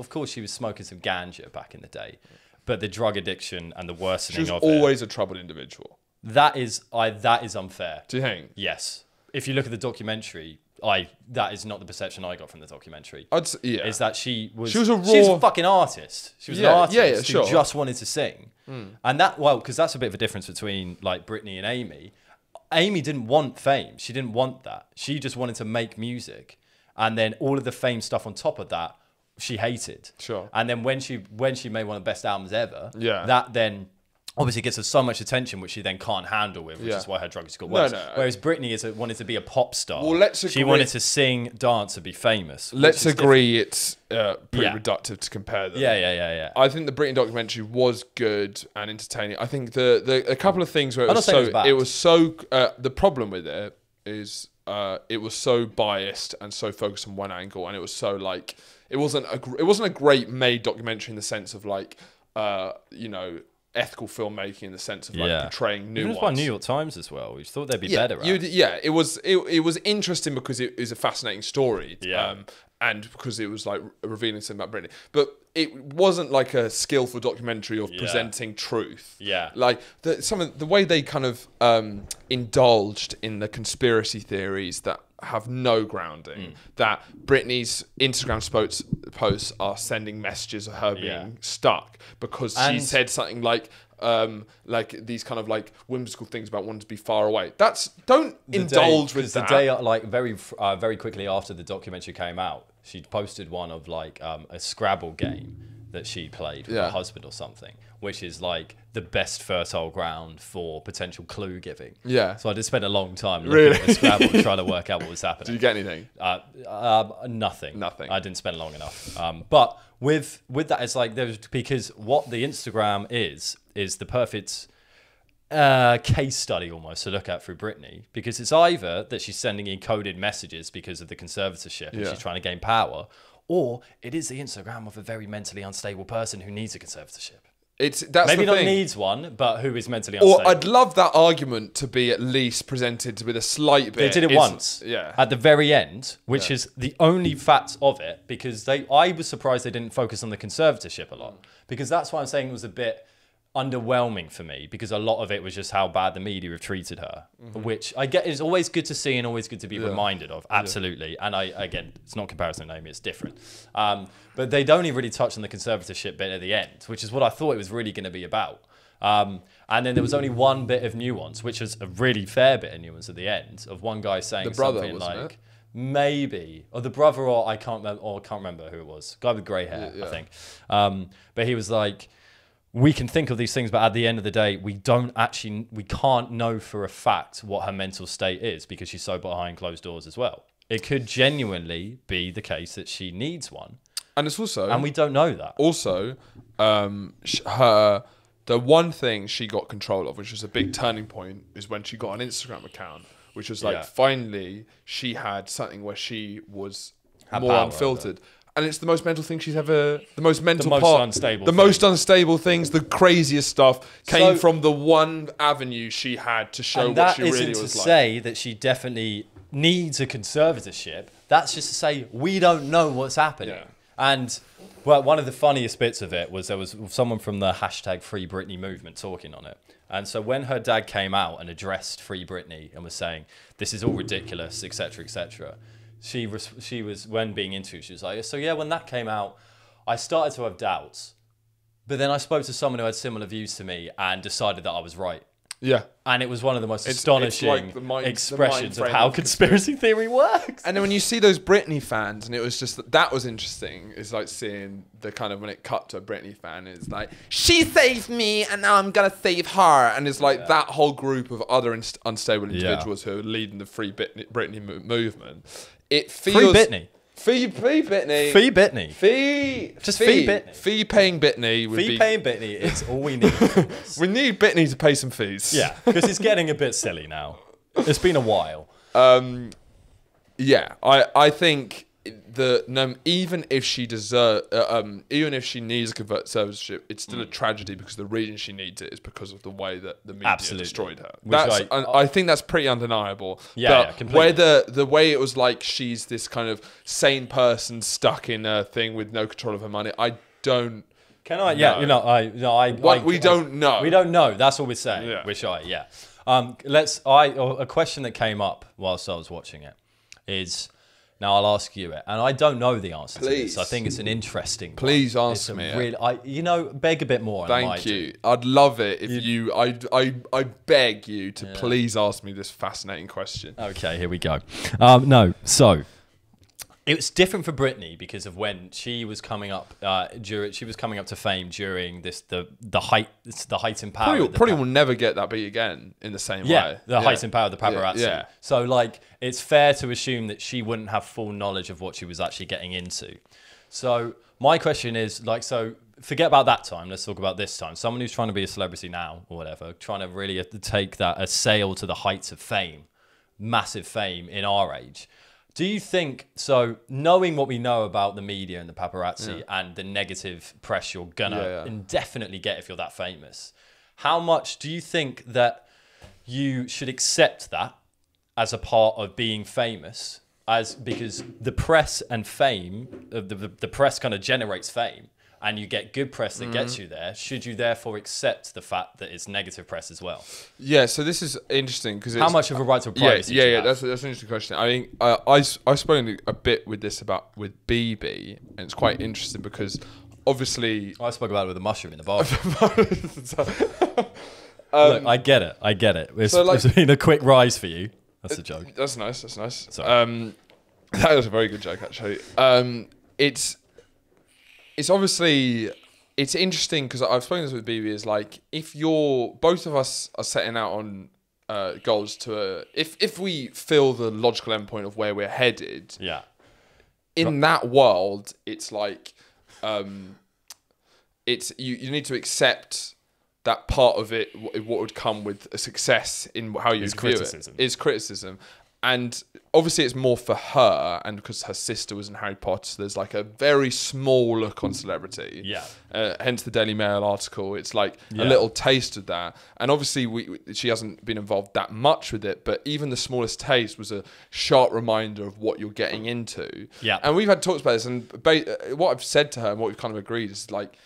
smoking some ganja back in the day, but the drug addiction and the worsening of it. She was always a troubled individual. That is unfair. Do you think? Yes. If you look at the documentary, that is not the perception I got from the documentary. Is that she was a fucking artist. She was an artist who just wanted to sing. And because that's a bit of a difference between like Britney and Amy. Amy didn't want fame. She didn't want that. She just wanted to make music. And then all of the fame stuff on top of that, she hated. Sure. And then when she made one of the best albums ever, yeah, that then obviously gets her so much attention, which she then can't handle with, which is why her drugs got worse. Whereas Britney wanted to be a pop star. Well, let's agree. She wanted to sing, dance, and be famous. Let's agree it's pretty reductive to compare them. Yeah. I think the Britney documentary was good and entertaining. I think a couple of things where it was so the problem with it is it was so biased and so focused on one angle, and it was so like it wasn't a great made documentary in the sense of like ethical filmmaking in the sense of like portraying nuance. It was by New York Times as well. We thought they'd be better. It was interesting because it is a fascinating story. And because it was like revealing something about Britney, but it wasn't like a skillful documentary of presenting truth. Yeah, like the way they kind of indulged in the conspiracy theories that have no grounding. That Britney's Instagram posts are sending messages of her being stuck because she said something like these kind of like whimsical things about wanting to be far away. Don't indulge with that. The day like very quickly after the documentary came out, she posted one of like a Scrabble game that she played with her husband or something, which is like the best fertile ground for potential clue giving. Yeah. So I did spend a long time looking at the Scrabble trying to work out what was happening. Did you get anything? Nothing. Nothing. I didn't spend long enough. But with that, it's like because what the Instagram is the perfect. case study almost to look at through Britney, because it's either that she's sending encoded messages because of the conservatorship and she's trying to gain power, or it is the Instagram of a very mentally unstable person who needs a conservatorship. That's maybe the not thing. Needs one, but who is mentally unstable. Or I'd love that argument to be at least presented with a slight bit. They did it once, at the very end, which is the only fact of it, because I was surprised they didn't focus on the conservatorship a lot, because that's why I'm saying it was a bit underwhelming for me, because a lot of it was just how bad the media have treated her, which I get is always good to see and always good to be reminded of, absolutely. And again, it's not comparison name, it's different, but they'd only really touched on the conservatorship bit at the end, which is what I thought it was really going to be about, and then there was only one bit of nuance, which was a really fair bit of nuance at the end, of one guy saying something like maybe, or the brother, or I can't remember who it was, guy with grey hair, I think, but he was like, we can think of these things, but at the end of the day, we can't know for a fact what her mental state is, because she's so behind closed doors as well. It could genuinely be the case that she needs one. And it's also... And we don't know that. Also, the one thing she got control of, which was a big turning point, is when she got an Instagram account, which was like, finally, she had something where she was more unfiltered. And it's the most mental thing she's ever... The most unstable things, the craziest stuff came from the one avenue she had to show what she really was like. And that isn't to say that she definitely needs a conservatorship. That's just to say we don't know what's happening. Yeah. And, well, one of the funniest bits of it was there was someone from the hashtag Free Britney movement talking on it. And so when her dad came out and addressed Free Britney and was saying, this is all ridiculous, etc., etc., she was, when being interviewed, she was like, so yeah, when that came out, I started to have doubts, but then I spoke to someone who had similar views to me and decided that I was right. Yeah. And it was one of the most astonishing expressions of how conspiracy theory works. And then when you see those Britney fans, and it was just, that was interesting. It's like seeing the kind of, when it cut to a Britney fan, it's like, she saved me and now I'm going to save her. And it's like that whole group of other unstable individuals who are leading the Free Britney movement. It feels... Free Britney. Fee Britney. Fee Britney. Fee Britney. Fee paying Britney would be... Fee paying Britney is all we need. We need Britney to pay some fees. Yeah, because it's getting a bit silly now. It's been a while. Yeah, I think even if she even if she needs a conservatorship, it's still a tragedy, because the reason she needs it is because of the way that the media destroyed her. I think that's pretty undeniable. Yeah, completely. Where the way it was like she's this kind of sane person stuck in a thing with no control of her money, I don't. Can I? Yeah, we don't know. We don't know. That's all we're saying. Yeah. A question that came up whilst I was watching it is. Now I'll ask you it, and I don't know the answer to this. I think it's an interesting. Please answer me. Beg a bit more. Thank you. I'd love it if you. I beg you to please ask me this fascinating question. Okay, here we go. No, so it was different for Britney because of when she was coming up. She was coming up to fame during the height in power. Probably will never get that beat again in the same way. The height in power of the paparazzi. Yeah. So like, it's fair to assume that she wouldn't have full knowledge of what she was actually getting into. So my question is, like, so forget about that time. Let's talk about this time. Someone who's trying to be a celebrity now or whatever, trying to really take a sail to the heights of fame, massive fame in our age. Do you think, so knowing what we know about the media and the paparazzi and the negative press you're gonna indefinitely get if you're that famous, how much do you think that you should accept that as a part of being famous, because the press and fame, the press kind of generates fame, and you get good press that gets you there? Should you therefore accept the fact that it's negative press as well? Yeah, so this is interesting, because how much of a right to privacy? That's an interesting question. I think I've spoken a bit with BB, and it's quite interesting because obviously I spoke about it with a mushroom in the bar. Look, I get it. It's been a quick rise for you. That's a joke. That's nice. Sorry. That was a very good joke, actually. It's obviously, it's interesting because I've spoken this with BB, is like, if both of us are setting out on goals if we feel the logical endpoint of where we're headed, in that world, it's like, you need to accept that part of it, what would come with a success in how you view it, is criticism. And obviously it's more for her, and because her sister was in Harry Potter, so there's like a very small look on celebrity. Yeah. Hence the Daily Mail article. It's like a little taste of that. And obviously she hasn't been involved that much with it, but even the smallest taste was a sharp reminder of what you're getting into. Yeah. And we've had talks about this, and what I've said to her and what we've kind of agreed is like,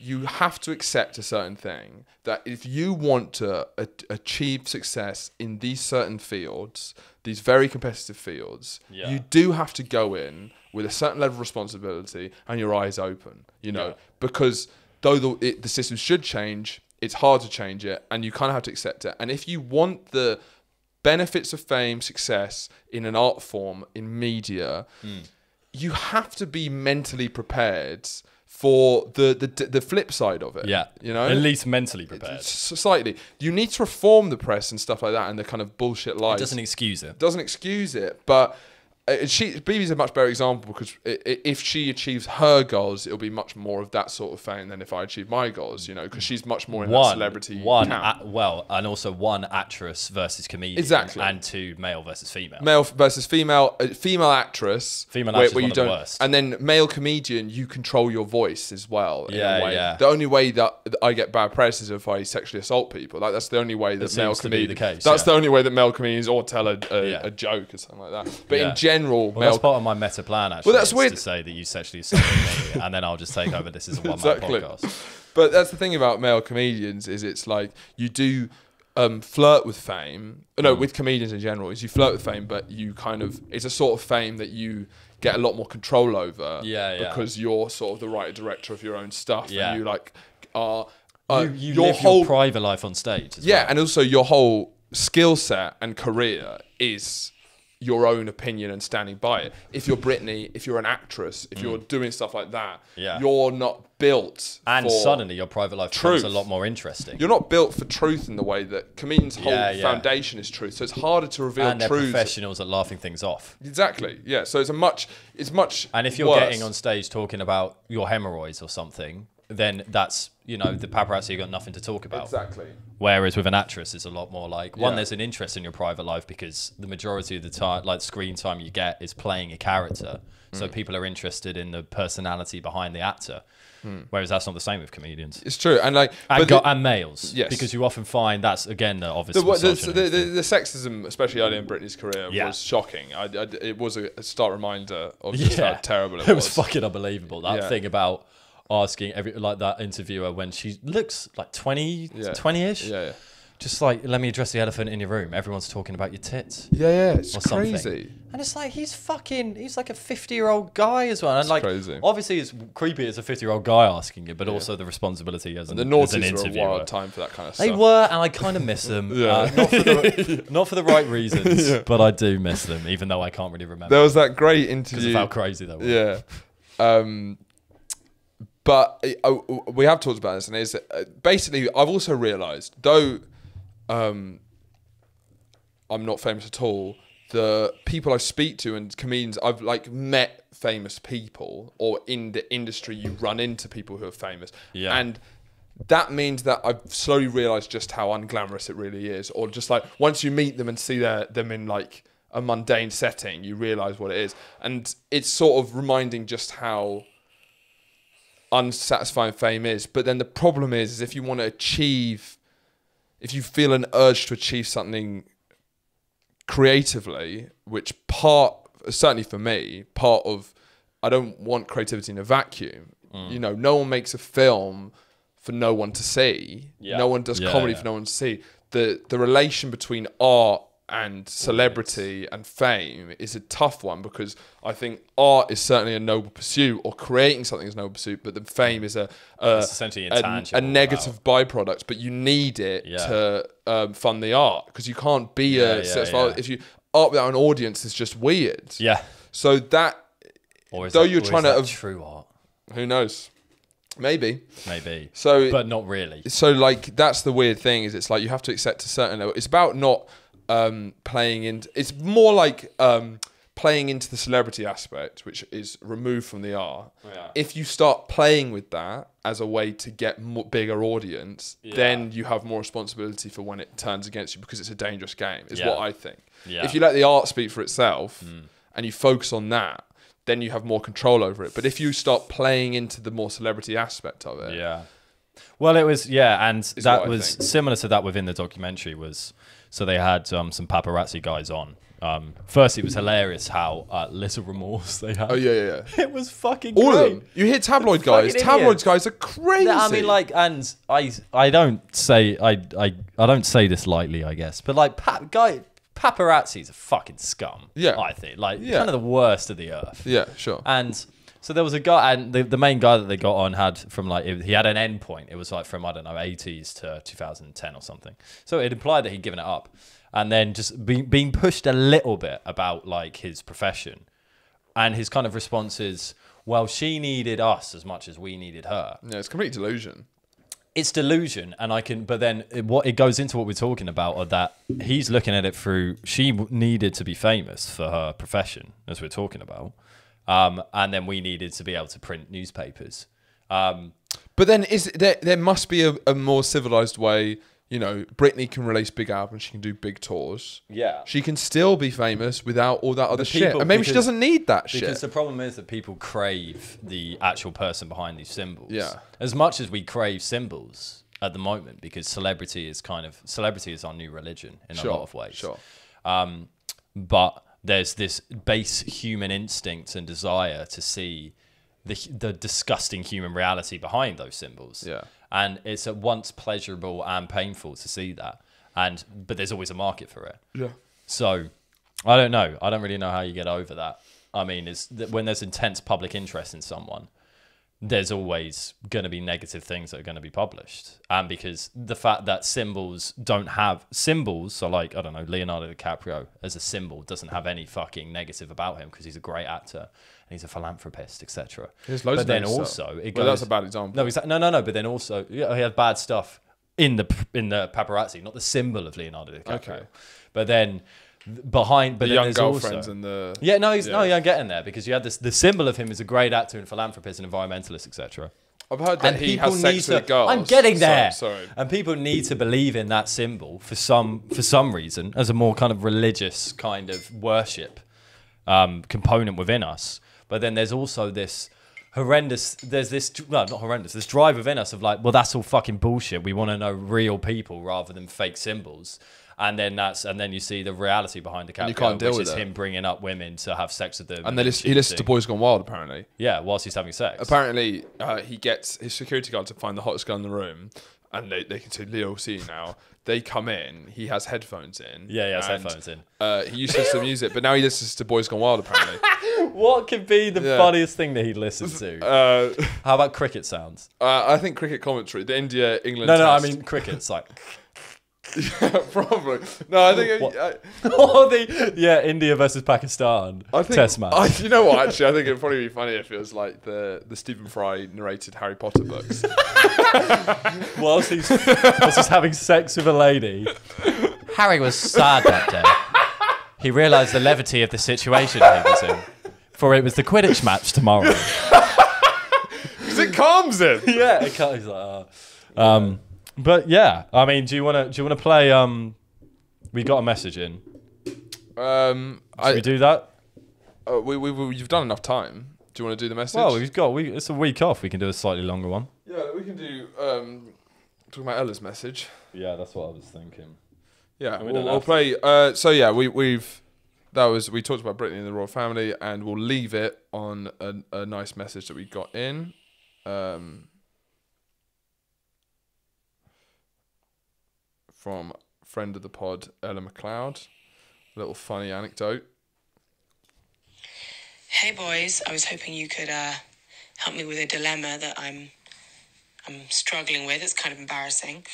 you have to accept a certain thing, that if you want to achieve success in these certain fields, these very competitive fields, you do have to go in with a certain level of responsibility and your eyes open, you know, because though the system should change, it's hard to change it, and you kind of have to accept it. And if you want the benefits of fame, success in an art form, in media, you have to be mentally prepared for the flip side of it. Yeah. You know? At least mentally prepared. Slightly. You need to reform the press and stuff like that, and the kind of bullshit lies. It doesn't excuse it. Doesn't excuse it. But BB's a much better example, because if she achieves her goals, it'll be much more of that sort of fame than if I achieve my goals, you know, because she's much more in that celebrity camp. And also one actress versus comedian. Exactly. And two male versus female. Male versus female. Female actress. Female actress where you don't, the worst. And then male comedian, you control your voice as well. Yeah. The only way that I get bad press is if I sexually assault people. Like, that's the only way that male comedians. That's the only way that male comedians or tell a joke or something like that. But in general, that's part of my meta plan, actually. Well, that's weird. To say that you sexually assaulted me, and then I'll just take over. This is a one-man podcast. But that's the thing about male comedians, is it's like you do flirt with fame. No, with comedians in general, is you flirt with fame, but you kind of, it's a sort of fame that you get a lot more control over. Because you're sort of the writer director of your own stuff. And you like are you live your private life on stage as well. And also your whole skill set and career is your own opinion and standing by it. If you're Britney, if you're an actress, if you're doing stuff like that, you're not built and suddenly your private life becomes a lot more interesting. You're not built for truth in the way that comedians' whole foundation is truth. So it's harder to reveal truth. And they're professionals at laughing things off. Exactly. Yeah. So it's much. And if you're getting on stage talking about your hemorrhoids or something, then that's, you know, the paparazzi got nothing to talk about. Exactly. Whereas with an actress, it's a lot more like, one, there's an interest in your private life, because the majority of the time, like, screen time you get is playing a character. So people are interested in the personality behind the actor. Whereas that's not the same with comedians. It's true. And like, and males. Yes. Because you often find that's, again, the obvious the sexism, especially early in Britney's career, was shocking. It was a stark reminder of just how terrible it was. It was fucking unbelievable. That thing about asking that interviewer when she looks like 20-ish. Just like, let me address the elephant in your room. Everyone's talking about your tits. It's crazy. And it's like, he's like a 50-year-old guy as well. And it's like, crazy. Obviously it's creepy as a 50-year-old guy asking it, but also the responsibility as an interviewer. The noughties were a wild time for that kind of stuff. They were, and I kind of miss them. Not for the right reasons, but I do miss them, even though I can't really remember. There was that great interview. Because of how crazy they were. Yeah. But we have talked about this, and it's basically, I've also realised, though I'm not famous at all, the people I speak to and comedians, I've like met famous people, or in the industry you run into people who are famous. And that means that I've slowly realised just how unglamorous it really is, or just like once you meet them and see them in like a mundane setting, you realise what it is. And it's sort of reminding just how unsatisfying fame is. But then the problem is if you want to achieve, if you feel an urge to achieve something creatively, which certainly for me, I don't want creativity in a vacuum. You know, no one makes a film for no one to see. No one does comedy for no one to see. The relation between art and celebrity and fame is a tough one, because I think art is certainly a noble pursuit, or creating something is a noble pursuit, but the fame is essentially a negative byproduct, but you need it to fund the art, because you can't be if you art without an audience is just weird. So that, true art, who knows? Maybe. So, but not really. So like, that's the weird thing, is it's like you have to accept a certain level. It's about not playing into, it's more like playing into the celebrity aspect, which is removed from the art, if you start playing with that as a way to get bigger audience, then you have more responsibility for when it turns against you, because it's a dangerous game, is what I think. If you let the art speak for itself and you focus on that, then you have more control over it. But if you start playing into the more celebrity aspect of it... Well, it was, and that was similar to that within the documentary was, so they had some paparazzi guys on. First, it was hilarious how little remorse they had. Oh, yeah. It was fucking all great. of them. You hear tabloid guys. Tabloid guys are crazy. I mean, like, and I don't say this lightly, I guess, but like, paparazzi's a fucking scum. Yeah. I think. Like, kind of the worst of the earth. Yeah, sure. And... so there was a guy, and the main guy that they got on had from he had an end point. It was like from, I don't know, 80s to 2010 or something. So it implied that he'd given it up. And then just being pushed a little bit about like his profession. And his kind of response is, well, she needed us as much as we needed her. Yeah, it's complete delusion. It's delusion, and but then it goes into what we're talking about, or that he's looking at it through, she needed to be famous for her profession, as we're talking about. And then we needed to be able to print newspapers. But then there must be a more civilized way. You know, Britney can release big albums. She can do big tours. Yeah. She can still be famous without all that other shit. And maybe she doesn't need that shit. Because the problem is that people crave the actual person behind these symbols. Yeah. As much as we crave symbols at the moment, because celebrity is our new religion in a lot of ways. Sure. But there's this base human instinct and desire to see the disgusting human reality behind those symbols. Yeah. And it's at once pleasurable and painful to see that. But there's always a market for it. Yeah. So I don't know. I don't really know how you get over that. I mean, when there's intense public interest in someone, there's always going to be negative things that are going to be published. And because the fact that symbols don't have symbols, so like, I don't know, Leonardo DiCaprio as a symbol doesn't have any fucking negative about him because he's a great actor and he's a philanthropist, etc. There's loads but of then stuff. also it Well, goes, that's a bad example. No, exactly. No. But then also, he had bad stuff in the paparazzi, not the symbol of Leonardo DiCaprio. Okay. But then behind, but the then young girlfriends also, and the I'm getting there because you had the symbol of him as a great actor and philanthropist and environmentalist, etc. I've heard that he has sex with girls. I'm getting there. Sorry. And people need to believe in that symbol for some reason as a more kind of religious kind of worship component within us. But then there's also this this drive within us of like, well, that's all fucking bullshit. We want to know real people rather than fake symbols. And then you see the reality behind DiCaprio, which is him bringing up women to have sex with them. And then he listens to Boys Gone Wild, apparently. Yeah, whilst he's having sex. Apparently, he gets his security guard to find the hottest girl in the room, and they can say, Leo, see you now. They come in, he has headphones in. Yeah, he has headphones in. He used to listen to music, but now he listens to Boys Gone Wild, apparently. What could be the funniest thing that he'd listen to? How about cricket sounds? I think cricket commentary, the India-England No, I test. mean cricket's like... Yeah, probably. No, I think... India versus Pakistan test match. You know what, actually, I think it'd probably be funny if it was like the Stephen Fry narrated Harry Potter books. whilst he's having sex with a lady. Harry was sad that day. He realised the levity of the situation he was in. For it was the Quidditch match tomorrow. Because it calms him. Yeah, it calms. He's like, But yeah, I mean, do you want to play? We got a message in. Should we do that? You've done enough time. Do you want to do the message? Well, it's a week off. We can do a slightly longer one. Yeah, we can do. Talking about Ella's message. Yeah, that's what I was thinking. Yeah, we'll play. So yeah, we talked about Britney and the royal family, and we'll leave it on a nice message that we got in. From friend of the pod, Ella McLeod. A little funny anecdote. Hey boys, I was hoping you could help me with a dilemma that I'm struggling with. It's kind of embarrassing.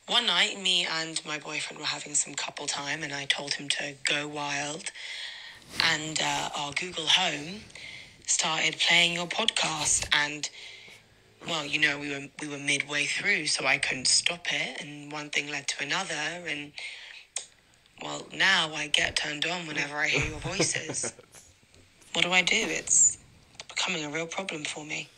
One night, me and my boyfriend were having some couple time, and I told him to go wild. And our Google Home started playing your podcast, and well, you know, we were midway through, so I couldn't stop it, and one thing led to another, and well, now I get turned on whenever I hear your voices. what do I do? It's becoming a real problem for me.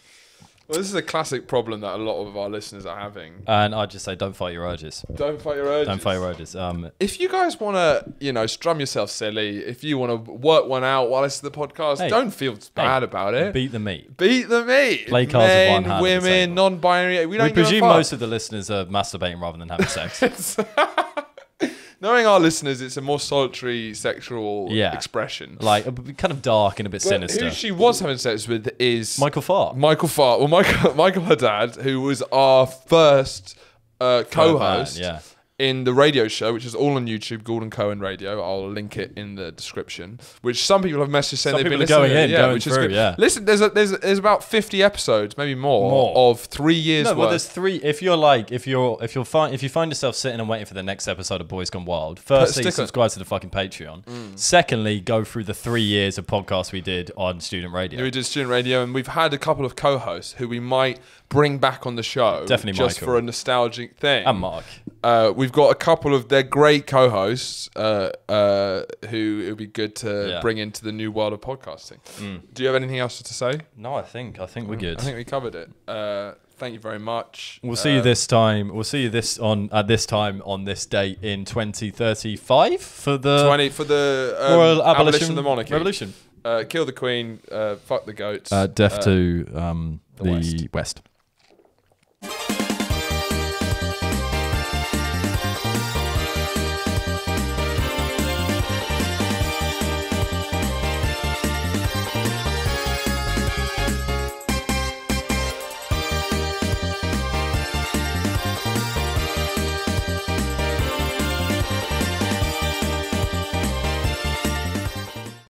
Well, this is a classic problem that a lot of our listeners are having. And I'd just say, don't fight your urges. Don't fight your urges. Don't fight your urges. If you guys want to, strum yourself silly, if you want to work one out while listening to the podcast, don't feel bad about it. Beat the meat. Beat the meat. Play cards with one hand. Men, women, non-binary. We presume most of the listeners are masturbating rather than having sex. Knowing our listeners, it's a more solitary sexual expression. Like, kind of dark and a bit sinister. Who she was having sex with is... Michael Farr. Well, Michael Haddad, who was our first co-host in the radio show, which is all on YouTube, Gordon Cohen Radio. I'll link it in the description. Which some people have messaged saying they've been listening. Going through. Listen, there's about 50 episodes, maybe more. Of 3 years. No, well, there's 3. If you find yourself sitting and waiting for the next episode of Boys Gone Wild, firstly, subscribe to the fucking Patreon. Secondly, go through the 3 years of podcasts we did on student radio. We did student radio, and we've had a couple of co-hosts who we might bring back on the show. Definitely just Michael. For a nostalgic thing. And Mark. We've got a couple of their great co-hosts who it would be good to bring into the new world of podcasting. Do you have anything else to say? No, I think we're good. I think we covered it. Thank you very much. We'll see you this time. We'll see you at this time on this date in 2035 for the Royal Abolition of the Monarchy. Revolution. Kill the Queen. Fuck the goats. Death to the West.